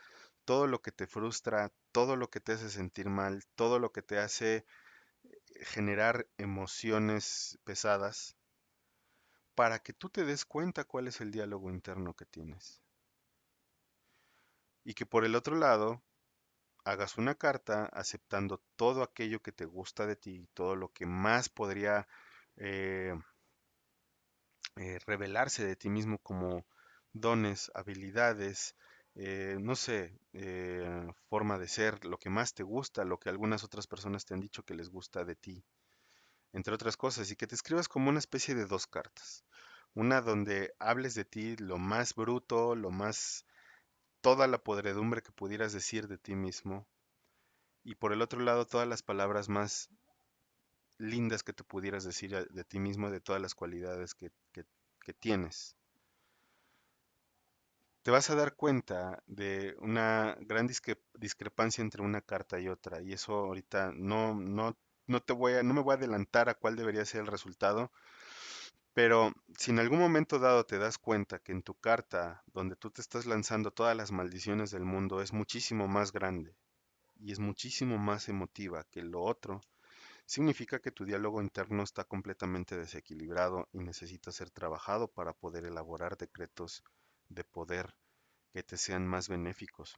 todo lo que te frustra, todo lo que te hace sentir mal, todo lo que te hace generar emociones pesadas, para que tú te des cuenta cuál es el diálogo interno que tienes. Y que por el otro lado, hagas una carta aceptando todo aquello que te gusta de ti, todo lo que más podría eh, revelarse de ti mismo como dones, habilidades, no sé, forma de ser, lo que más te gusta, lo que algunas otras personas te han dicho que les gusta de ti, entre otras cosas, y que te escribas como una especie de dos cartas. Una donde hables de ti lo más bruto, lo más, toda la podredumbre que pudieras decir de ti mismo, y por el otro lado todas las palabras más lindas que te pudieras decir de ti mismo, de todas las cualidades que tienes. Te vas a dar cuenta de una gran discrepancia entre una carta y otra, y eso ahorita no me voy a adelantar a cuál debería ser el resultado, pero si en algún momento dado te das cuenta que en tu carta, donde tú te estás lanzando todas las maldiciones del mundo, es muchísimo más grande y es muchísimo más emotiva que lo otro, significa que tu diálogo interno está completamente desequilibrado y necesita ser trabajado para poder elaborar decretos de poder que te sean más benéficos.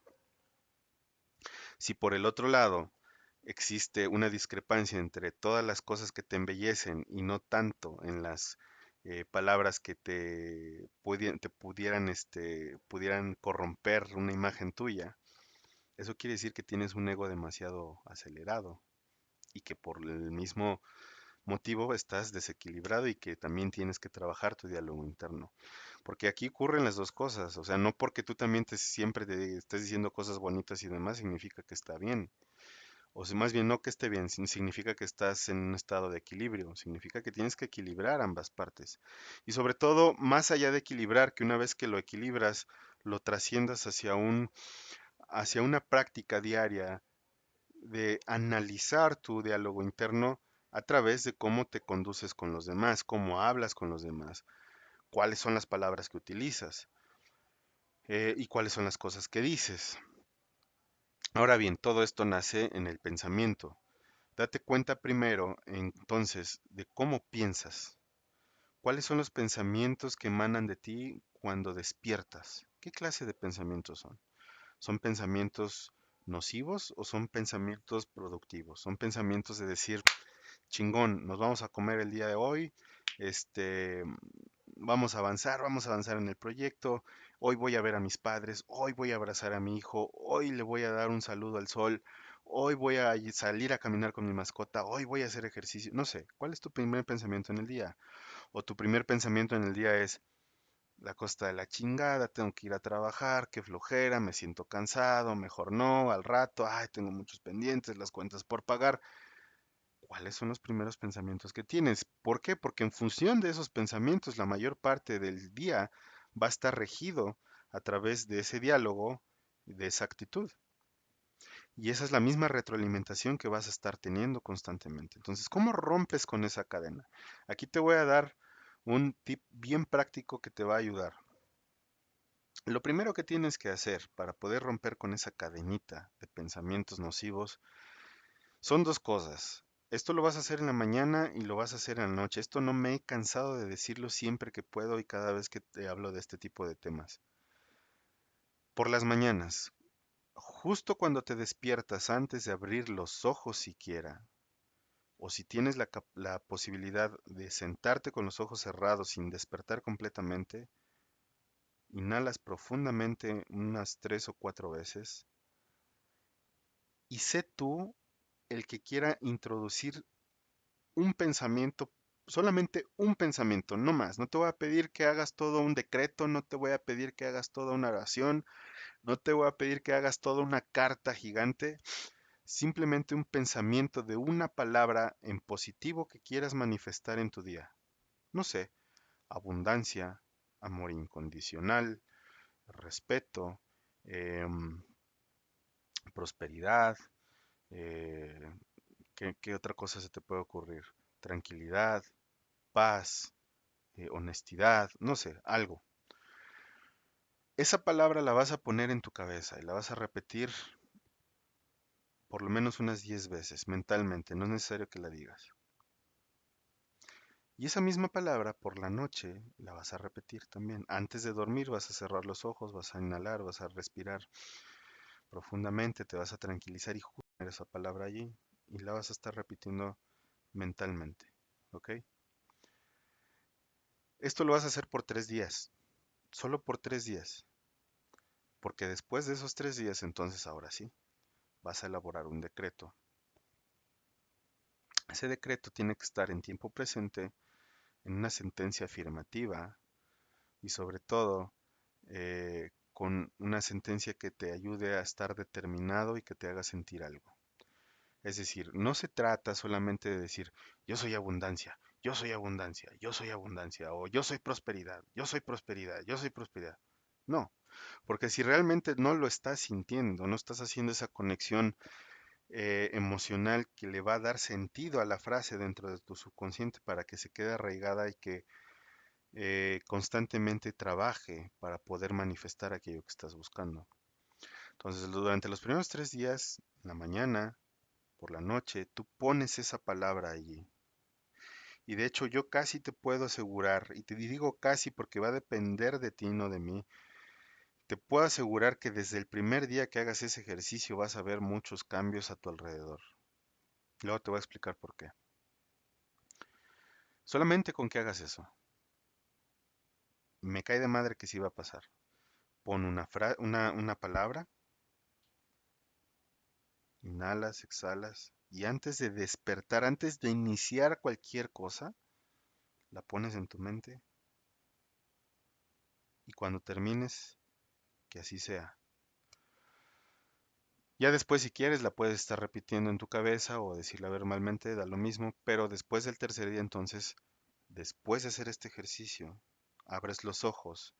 Si por el otro lado existe una discrepancia entre todas las cosas que te embellecen y no tanto en las palabras que pudieran corromper una imagen tuya, eso quiere decir que tienes un ego demasiado acelerado y que por el mismo motivo estás desequilibrado y que también tienes que trabajar tu diálogo interno. Porque aquí ocurren las dos cosas, o sea, no porque tú también siempre te estés diciendo cosas bonitas y demás significa que está bien. O sea, más bien no que esté bien, significa que estás en un estado de equilibrio, significa que tienes que equilibrar ambas partes. Y sobre todo, más allá de equilibrar, que una vez que lo equilibras, lo trasciendas hacia una práctica diaria de analizar tu diálogo interno a través de cómo te conduces con los demás, cómo hablas con los demás, cuáles son las palabras que utilizas y cuáles son las cosas que dices. Ahora bien, todo esto nace en el pensamiento. Date cuenta primero, entonces, de cómo piensas. ¿Cuáles son los pensamientos que emanan de ti cuando despiertas? ¿Qué clase de pensamientos son? ¿Son pensamientos nocivos o son pensamientos productivos? Son pensamientos de decir, chingón, nos vamos a comer el día de hoy, este, vamos a avanzar en el proyecto, hoy voy a ver a mis padres, hoy voy a abrazar a mi hijo, hoy le voy a dar un saludo al sol, hoy voy a salir a caminar con mi mascota, hoy voy a hacer ejercicio, no sé, ¿cuál es tu primer pensamiento en el día? O tu primer pensamiento en el día es, la costa de la chingada, tengo que ir a trabajar, qué flojera, me siento cansado, mejor no, al rato, ay, tengo muchos pendientes, las cuentas por pagar. ¿Cuáles son los primeros pensamientos que tienes? ¿Por qué? Porque en función de esos pensamientos, la mayor parte del día va a estar regido a través de ese diálogo, de esa actitud. Y esa es la misma retroalimentación que vas a estar teniendo constantemente. Entonces, ¿cómo rompes con esa cadena? Aquí te voy a dar un tip bien práctico que te va a ayudar. Lo primero que tienes que hacer para poder romper con esa cadenita de pensamientos nocivos son dos cosas. Esto lo vas a hacer en la mañana y lo vas a hacer en la noche. Esto no me he cansado de decirlo siempre que puedo y cada vez que te hablo de este tipo de temas. Por las mañanas, justo cuando te despiertas antes de abrir los ojos siquiera, o si tienes la posibilidad de sentarte con los ojos cerrados sin despertar completamente, inhalas profundamente unas 3 o 4 veces y sé tú el que quiera introducir un pensamiento, solamente un pensamiento, no más. No te voy a pedir que hagas todo un decreto, no te voy a pedir que hagas toda una oración, no te voy a pedir que hagas toda una carta gigante, simplemente un pensamiento de una palabra en positivo que quieras manifestar en tu día. No sé, abundancia, amor incondicional, respeto, em, prosperidad, eh, ¿qué otra cosa se te puede ocurrir? Tranquilidad, paz, honestidad, no sé, algo. Esa palabra la vas a poner en tu cabeza y la vas a repetir por lo menos unas 10 veces mentalmente, no es necesario que la digas. Y esa misma palabra por la noche la vas a repetir también. Antes de dormir vas a cerrar los ojos, vas a inhalar, vas a respirar profundamente, te vas a tranquilizar y jugar esa palabra allí y la vas a estar repitiendo mentalmente. ¿Ok? Esto lo vas a hacer por 3 días, solo por 3 días, porque después de esos 3 días, entonces ahora sí, vas a elaborar un decreto. Ese decreto tiene que estar en tiempo presente, en una sentencia afirmativa y sobre todo con una sentencia que te ayude a estar determinado y que te haga sentir algo. Es decir, no se trata solamente de decir yo soy abundancia, yo soy abundancia, yo soy abundancia, o yo soy prosperidad, yo soy prosperidad, yo soy prosperidad. No, porque si realmente no lo estás sintiendo, no estás haciendo esa conexión emocional que le va a dar sentido a la frase dentro de tu subconsciente para que se quede arraigada y que constantemente trabaje para poder manifestar aquello que estás buscando. Entonces, durante los primeros 3 días, en la mañana, por la noche, tú pones esa palabra allí. Y de hecho yo casi te puedo asegurar, y te digo casi porque va a depender de ti, no de mí, te puedo asegurar que desde el primer día que hagas ese ejercicio vas a ver muchos cambios a tu alrededor. Luego te voy a explicar por qué. Solamente con que hagas eso, me cae de madre que sí va a pasar. Pon una palabra, inhalas, exhalas, y antes de despertar, antes de iniciar cualquier cosa, la pones en tu mente y cuando termines, que así sea. Ya después, si quieres, la puedes estar repitiendo en tu cabeza o decirla verbalmente, da lo mismo, pero después del tercer día, entonces, después de hacer este ejercicio, abres los ojos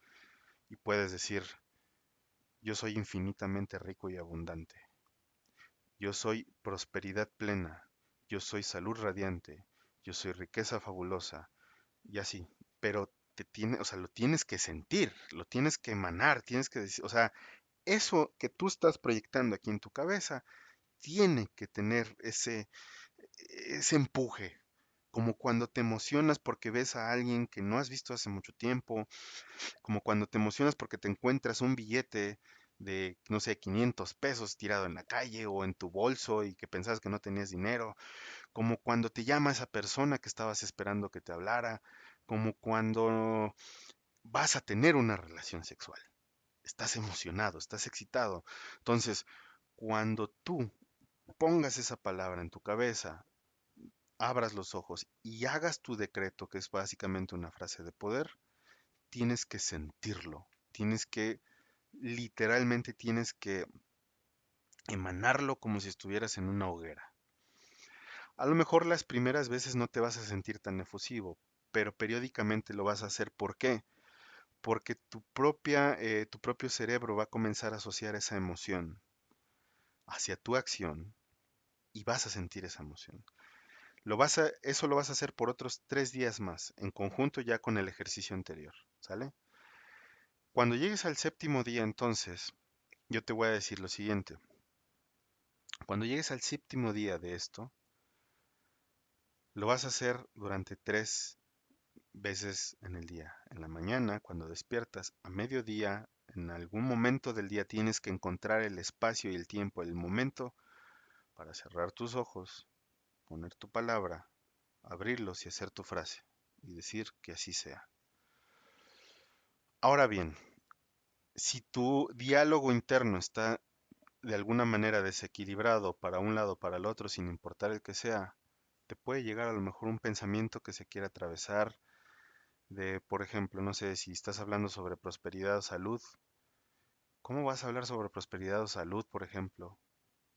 y puedes decir, yo soy infinitamente rico y abundante. Yo soy prosperidad plena. Yo soy salud radiante. Yo soy riqueza fabulosa. Y así. Pero o sea, lo tienes que sentir, lo tienes que emanar, tienes que decir, o sea, eso que tú estás proyectando aquí en tu cabeza tiene que tener ese empuje, como cuando te emocionas porque ves a alguien que no has visto hace mucho tiempo, como cuando te emocionas porque te encuentras un billete de, no sé, 500 pesos tirado en la calle o en tu bolso y que pensabas que no tenías dinero, como cuando te llama esa persona que estabas esperando que te hablara, como cuando vas a tener una relación sexual. Estás emocionado, estás excitado. Entonces, cuando tú pongas esa palabra en tu cabeza, abras los ojos y hagas tu decreto, que es básicamente una frase de poder, tienes que sentirlo, tienes que, literalmente tienes que emanarlo como si estuvieras en una hoguera. A lo mejor las primeras veces no te vas a sentir tan efusivo, pero periódicamente lo vas a hacer. ¿Por qué? Porque tu propio cerebro va a comenzar a asociar esa emoción hacia tu acción y vas a sentir esa emoción. Eso lo vas a hacer por otros 3 días más, en conjunto ya con el ejercicio anterior, ¿sale? Cuando llegues al séptimo día, entonces, yo te voy a decir lo siguiente. Cuando llegues al séptimo día de esto, lo vas a hacer durante 3 veces en el día. En la mañana, cuando despiertas, a mediodía, en algún momento del día tienes que encontrar el espacio y el tiempo, el momento para cerrar tus ojos, poner tu palabra, abrirlos y hacer tu frase y decir que así sea. Ahora bien, si tu diálogo interno está de alguna manera desequilibrado para un lado o para el otro, sin importar el que sea, te puede llegar a lo mejor un pensamiento que se quiere atravesar de, por ejemplo, no sé, si estás hablando sobre prosperidad o salud, ¿cómo vas a hablar sobre prosperidad o salud, por ejemplo,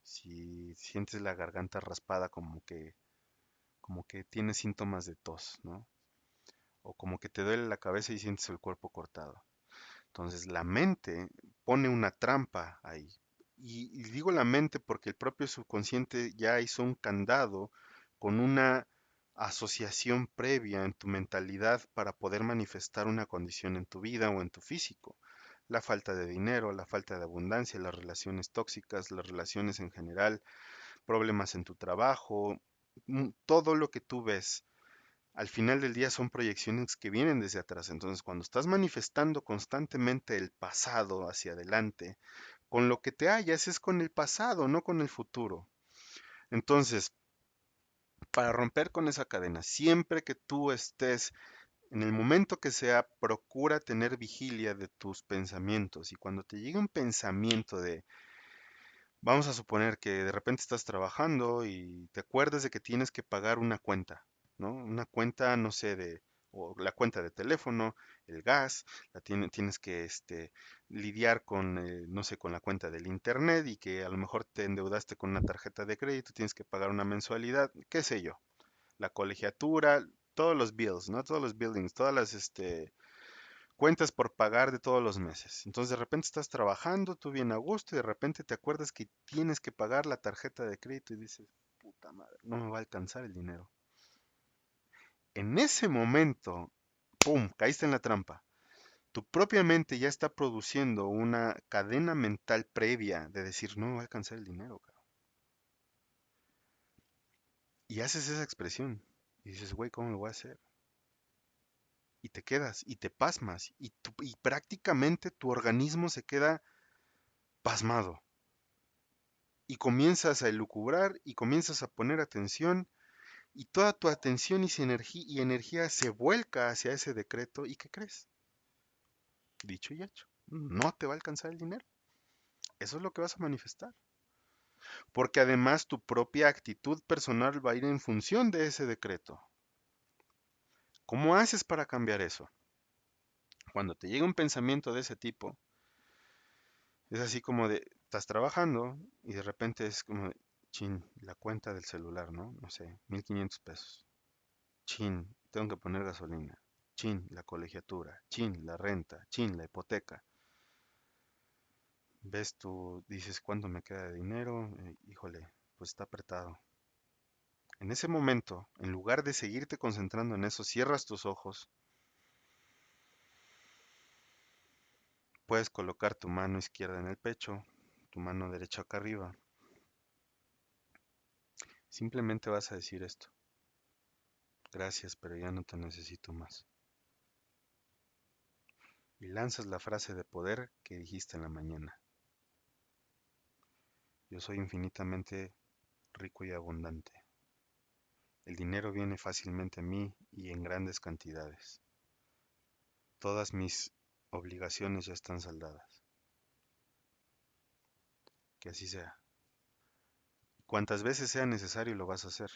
si sientes la garganta raspada como que tienes síntomas de tos, ¿no? O como que te duele la cabeza y sientes el cuerpo cortado. Entonces la mente pone una trampa ahí. Y digo la mente porque el propio subconsciente ya hizo un candado con una asociación previa en tu mentalidad para poder manifestar una condición en tu vida o en tu físico. La falta de dinero, la falta de abundancia, las relaciones tóxicas, las relaciones en general, problemas en tu trabajo, todo lo que tú ves al final del día son proyecciones que vienen desde atrás. Entonces, cuando estás manifestando constantemente el pasado hacia adelante, con lo que te hallas es con el pasado, no con el futuro. Entonces, para romper con esa cadena, siempre que tú estés, en el momento que sea, procura tener vigilia de tus pensamientos. Y cuando te llegue un pensamiento de, vamos a suponer que de repente estás trabajando y te acuerdas de que tienes que pagar una cuenta, ¿no? Una cuenta, no sé, o la cuenta de teléfono, el gas, tienes que lidiar con, no sé, con la cuenta del internet y que a lo mejor te endeudaste con una tarjeta de crédito, tienes que pagar una mensualidad, qué sé yo, la colegiatura, todos los bills, ¿no? Todos los billings, todas las, cuentas por pagar de todos los meses. Entonces de repente estás trabajando, tú bien a gusto y de repente te acuerdas que tienes que pagar la tarjeta de crédito y dices, puta madre, no me va a alcanzar el dinero. En ese momento, ¡pum!, caíste en la trampa. Tu propia mente ya está produciendo una cadena mental previa de decir, no me va a alcanzar el dinero, cabrón. Y haces esa expresión. Y dices, güey, ¿cómo lo voy a hacer? Y te quedas y te pasmas y prácticamente tu organismo se queda pasmado y comienzas a elucubrar y comienzas a poner atención y toda tu atención y energía se vuelca hacia ese decreto y ¿qué crees? Dicho y hecho, no te va a alcanzar el dinero. Eso es lo que vas a manifestar. Porque además tu propia actitud personal va a ir en función de ese decreto. ¿Cómo haces para cambiar eso? Cuando te llega un pensamiento de ese tipo, es así como de, estás trabajando y de repente es como, chin, la cuenta del celular, ¿no? No sé, 1500 pesos. Chin, tengo que poner gasolina. Chin, la colegiatura. Chin, la renta. Chin, la hipoteca. Ves tú, dices, ¿cuánto me queda de dinero? Híjole, pues está apretado. En ese momento, en lugar de seguirte concentrando en eso, cierras tus ojos, puedes colocar tu mano izquierda en el pecho, tu mano derecha acá arriba. Simplemente vas a decir esto. Gracias, pero ya no te necesito más. Y lanzas la frase de poder que dijiste en la mañana. Yo soy infinitamente rico y abundante. El dinero viene fácilmente a mí y en grandes cantidades. Todas mis obligaciones ya están saldadas. Que así sea. Cuantas veces sea necesario lo vas a hacer.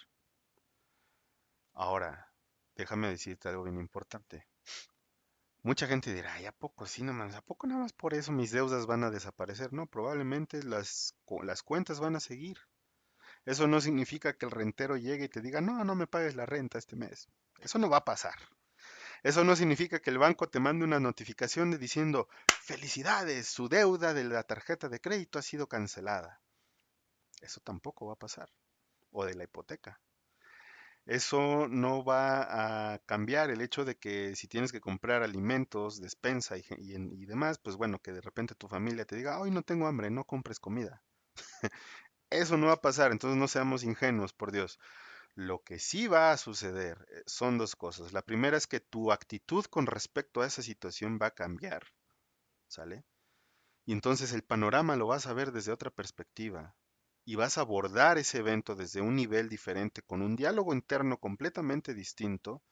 Ahora, déjame decirte algo bien importante. Mucha gente dirá, ay, ¿a poco sí nomás? ¿A poco nada más por eso mis deudas van a desaparecer? No, probablemente las cuentas van a seguir. Eso no significa que el rentero llegue y te diga, no, no me pagues la renta este mes. Eso no va a pasar. Eso no significa que el banco te mande una notificación diciendo, felicidades, su deuda de la tarjeta de crédito ha sido cancelada. Eso tampoco va a pasar. O de la hipoteca. Eso no va a cambiar el hecho de que si tienes que comprar alimentos, despensa y demás, pues bueno, que de repente tu familia te diga, hoy no tengo hambre, no compres comida. Eso no va a pasar, entonces no seamos ingenuos, por Dios. Lo que sí va a suceder son dos cosas. La primera es que tu actitud con respecto a esa situación va a cambiar, ¿sale? Y entonces el panorama lo vas a ver desde otra perspectiva y vas a abordar ese evento desde un nivel diferente, con un diálogo interno completamente distinto,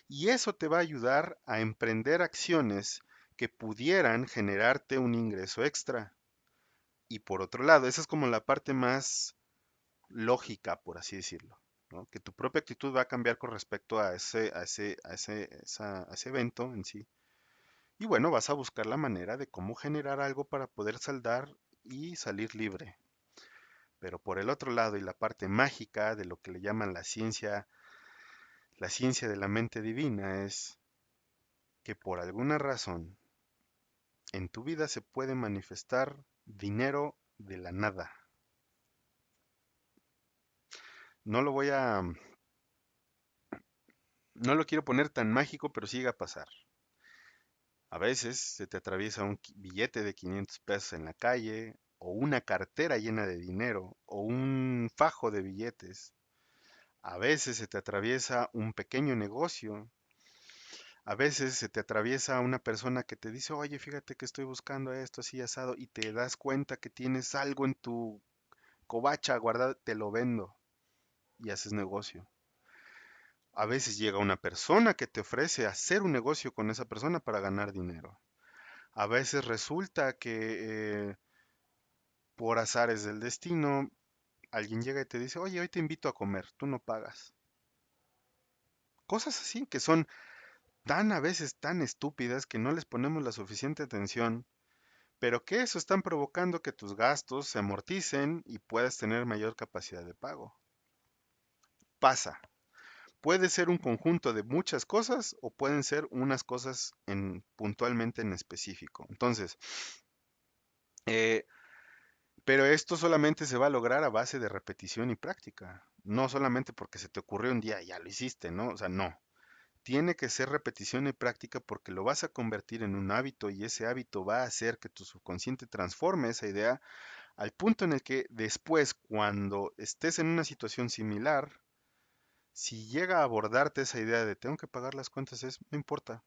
y eso te va a ayudar a emprender acciones que pudieran generarte un ingreso extra. Y por otro lado, esa es como la parte más lógica, por así decirlo, ¿no? Que tu propia actitud va a cambiar con respecto a ese evento en sí. Y bueno, vas a buscar la manera de cómo generar algo para poder saldar y salir libre. Pero por el otro lado, y la parte mágica de lo que le llaman la ciencia de la mente divina, es que por alguna razón en tu vida se puede manifestar dinero de la nada. No lo voy a, no lo quiero poner tan mágico, pero sí llega a pasar. A veces se te atraviesa un billete de 500 pesos en la calle, o una cartera llena de dinero, o un fajo de billetes. A veces se te atraviesa un pequeño negocio. A veces se te atraviesa una persona que te dice, oye, fíjate que estoy buscando esto así asado, y te das cuenta que tienes algo en tu covacha guardado, te lo vendo y haces negocio. A veces llega una persona que te ofrece hacer un negocio con esa persona para ganar dinero. A veces resulta que por azares del destino, alguien llega y te dice, oye, hoy te invito a comer, tú no pagas. Cosas así que son tan a veces tan estúpidas que no les ponemos la suficiente atención, pero que eso están provocando que tus gastos se amorticen y puedas tener mayor capacidad de pago. Pasa. Puede ser un conjunto de muchas cosas o pueden ser unas cosas puntualmente en específico. Entonces, eh, pero esto solamente se va a lograr a base de repetición y práctica. No solamente porque se te ocurrió un día y ya lo hiciste, ¿no? O sea, no. Tiene que ser repetición y práctica porque lo vas a convertir en un hábito y ese hábito va a hacer que tu subconsciente transforme esa idea al punto en el que después, cuando estés en una situación similar, Si llega a abordarte esa idea de tengo que pagar las cuentas, no importa,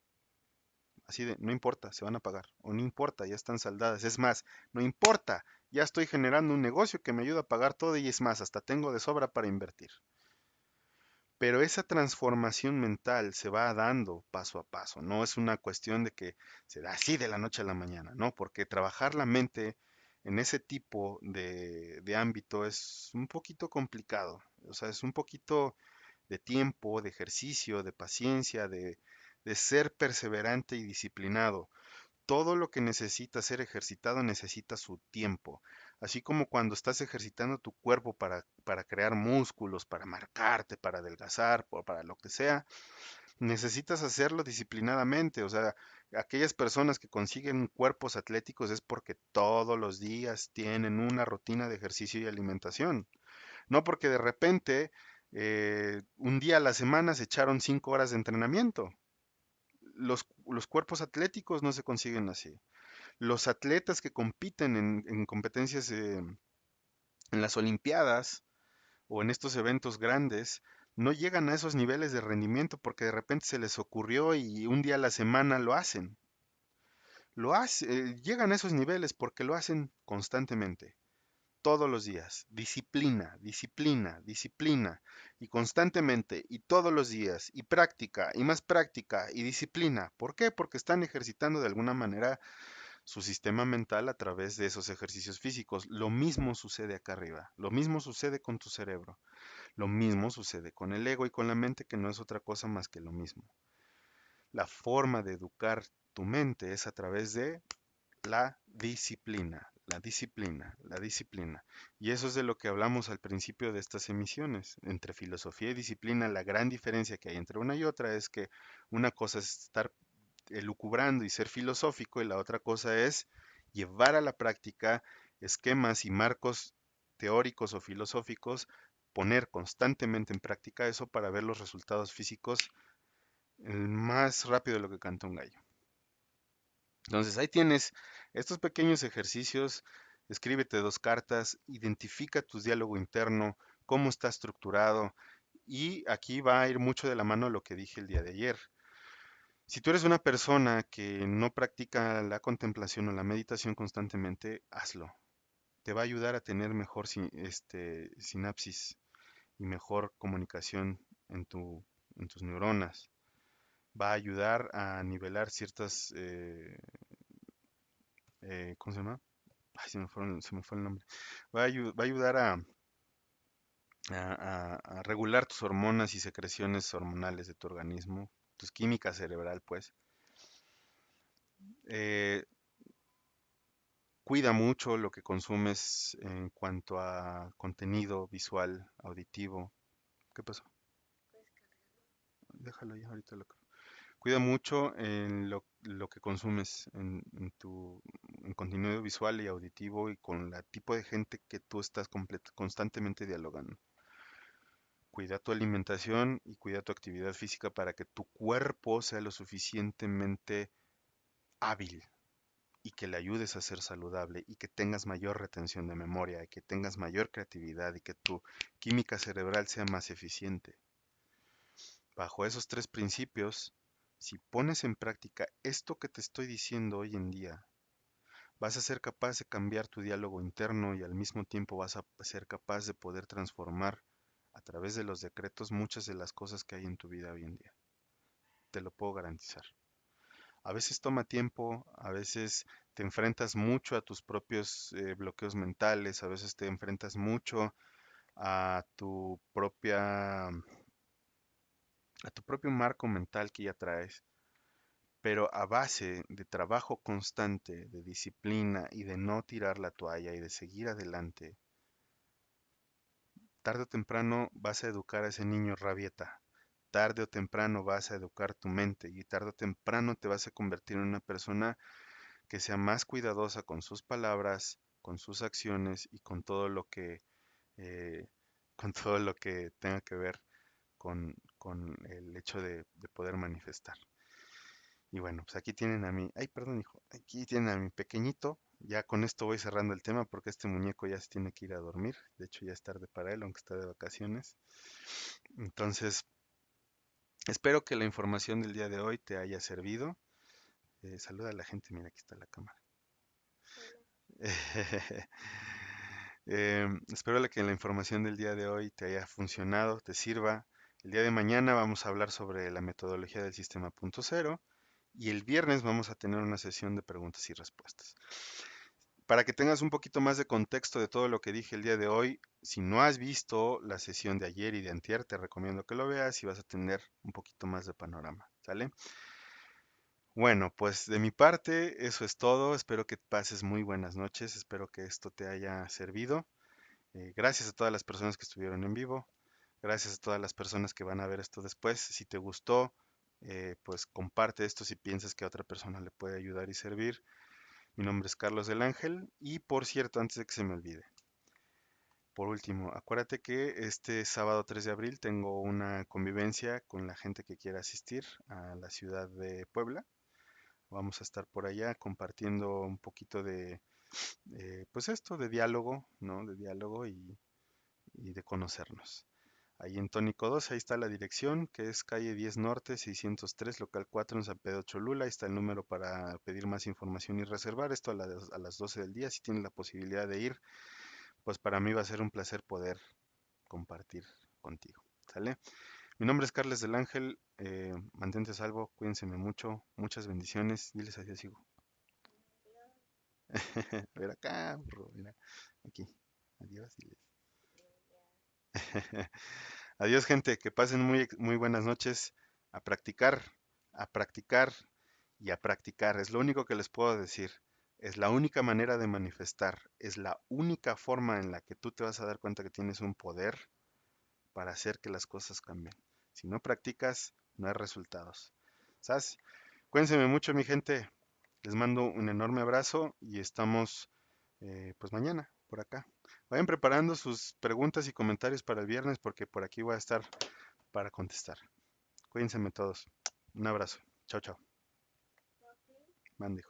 así de, no importa, se van a pagar, o no importa, ya están saldadas, es más, no importa, ya estoy generando un negocio que me ayuda a pagar todo y es más, hasta tengo de sobra para invertir. Pero esa transformación mental se va dando paso a paso, no es una cuestión de que se da así de la noche a la mañana, ¿no? Porque trabajar la mente en ese tipo de ámbito es un poquito complicado, o sea, es un poquito de tiempo, de ejercicio, de paciencia, de ser perseverante y disciplinado. Todo lo que necesita ser ejercitado necesita su tiempo. Así como cuando estás ejercitando tu cuerpo para crear músculos, para marcarte, para adelgazar, para lo que sea, necesitas hacerlo disciplinadamente. O sea, aquellas personas que consiguen cuerpos atléticos es porque todos los días tienen una rutina de ejercicio y alimentación. No porque de repente un día a la semana se echaron 5 horas de entrenamiento. Los cuerpos atléticos no se consiguen así. Los atletas que compiten en competencias en las Olimpiadas o en estos eventos grandes no llegan a esos niveles de rendimiento porque de repente se les ocurrió y un día a la semana lo hacen. Llegan a esos niveles porque lo hacen constantemente, todos los días. Disciplina, disciplina, disciplina. Y constantemente, y todos los días, y más práctica, y disciplina. ¿Por qué? Porque están ejercitando de alguna manera su sistema mental a través de esos ejercicios físicos. Lo mismo sucede acá arriba, lo mismo sucede con tu cerebro, lo mismo sucede con el ego y con la mente, que no es otra cosa más que lo mismo. La forma de educar tu mente es a través de la disciplina, la disciplina, la disciplina. Y eso es de lo que hablamos al principio de estas emisiones. Entre filosofía y disciplina, la gran diferencia que hay entre una y otra es que una cosa es estar elucubrando y ser filosófico, y la otra cosa es llevar a la práctica esquemas y marcos teóricos o filosóficos, poner constantemente en práctica eso para ver los resultados físicos más rápido de lo que canta un gallo. Entonces ahí tienes estos pequeños ejercicios, escríbete 2 cartas, identifica tu diálogo interno, cómo está estructurado, y aquí va a ir mucho de la mano lo que dije el día de ayer. Si tú eres una persona que no practica la contemplación o la meditación constantemente, hazlo. Te va a ayudar a tener mejor sinapsis y mejor comunicación en en tus neuronas. Va a ayudar a nivelar ciertas, ¿cómo se llama? Ay, se me fue el nombre. Va a ayudar a regular tus hormonas y secreciones hormonales de tu organismo, tus química cerebral, pues. Eh, Cuida mucho lo que consumes en cuanto a contenido visual, auditivo. ¿Qué pasó? Puedes cargarlo. Déjalo ya, ahorita lo... Cuida mucho en lo que consumes en contenido visual y auditivo y con el tipo de gente que tú estás constantemente dialogando. Cuida tu alimentación y cuida tu actividad física para que tu cuerpo sea lo suficientemente hábil y que le ayudes a ser saludable y que tengas mayor retención de memoria y que tengas mayor creatividad y que tu química cerebral sea más eficiente. Bajo esos 3 principios, si pones en práctica esto que te estoy diciendo hoy en día, vas a ser capaz de cambiar tu diálogo interno y al mismo tiempo vas a ser capaz de poder transformar a través de los decretos muchas de las cosas que hay en tu vida hoy en día. Te lo puedo garantizar. A veces toma tiempo, a veces te enfrentas mucho a tus propios bloqueos mentales, a veces te enfrentas mucho a a tu propio marco mental que ya traes, pero a base de trabajo constante, de disciplina y de no tirar la toalla y de seguir adelante, tarde o temprano vas a educar a ese niño rabieta. Tarde o temprano vas a educar tu mente y tarde o temprano te vas a convertir en una persona que sea más cuidadosa con sus palabras, con sus acciones y con todo lo eh, con todo lo que tenga que ver con el hecho de poder manifestar. Y bueno, pues aquí tienen a mi, ay, perdón, hijo, aquí tienen a mi pequeñito ya con esto voy cerrando el tema porque este muñeco ya se tiene que ir a dormir. De hecho, ya es tarde para él, aunque está de vacaciones. Entonces, espero que la información del día de hoy te haya servido. Saluda a la gente, mira, aquí está la cámara. Hola. Espero que la información del día de hoy te haya funcionado, te sirva. El día de mañana vamos a hablar sobre la metodología del sistema punto cero y el viernes vamos a tener una sesión de preguntas y respuestas. Para que tengas un poquito más de contexto de todo lo que dije el día de hoy, si no has visto la sesión de ayer y de antier, te recomiendo que lo veas y vas a tener un poquito más de panorama, ¿sale? Bueno, pues de mi parte eso es todo. Espero que pases muy buenas noches. Espero que esto te haya servido. Gracias a todas las personas que estuvieron en vivo. Gracias a todas las personas que van a ver esto después. Si te gustó, pues comparte esto si piensas que a otra persona le puede ayudar y servir. Mi nombre es Carlos del Ángel. Y por cierto, antes de que se me olvide, por último, acuérdate que este sábado 3 de abril tengo una convivencia con la gente que quiera asistir a la ciudad de Puebla. Vamos a estar por allá compartiendo un poquito de, pues esto, de diálogo, ¿no? De diálogo y de conocernos. Ahí en Tónico 2, ahí está la dirección, que es calle 10 Norte, 603, local 4 en San Pedro Cholula. Ahí está el número para pedir más información y reservar esto a las 12 del día. Si tienes la posibilidad de ir, pues para mí va a ser un placer poder compartir contigo. ¿Sale? Mi nombre es Carles del Ángel. Mantente a salvo, cuídense mucho. Muchas bendiciones. Diles adiós, hijo. Adiós. A ver acá, burro, mira, aquí. Adiós, diles. Adiós, gente. Que pasen muy buenas noches. A practicar, a practicar y a practicar. Es lo único que les puedo decir. Es la única manera de manifestar. Es la única forma en la que tú te vas a dar cuenta que tienes un poder para hacer que las cosas cambien. Si no practicas, no hay resultados. ¿Sabes? Cuídense mucho, mi gente. Les mando un enorme abrazo y estamos pues mañana por acá. Vayan preparando sus preguntas y comentarios para el viernes porque por aquí voy a estar para contestar. Cuídense todos. Un abrazo. Chao, chao. Papi. Mande.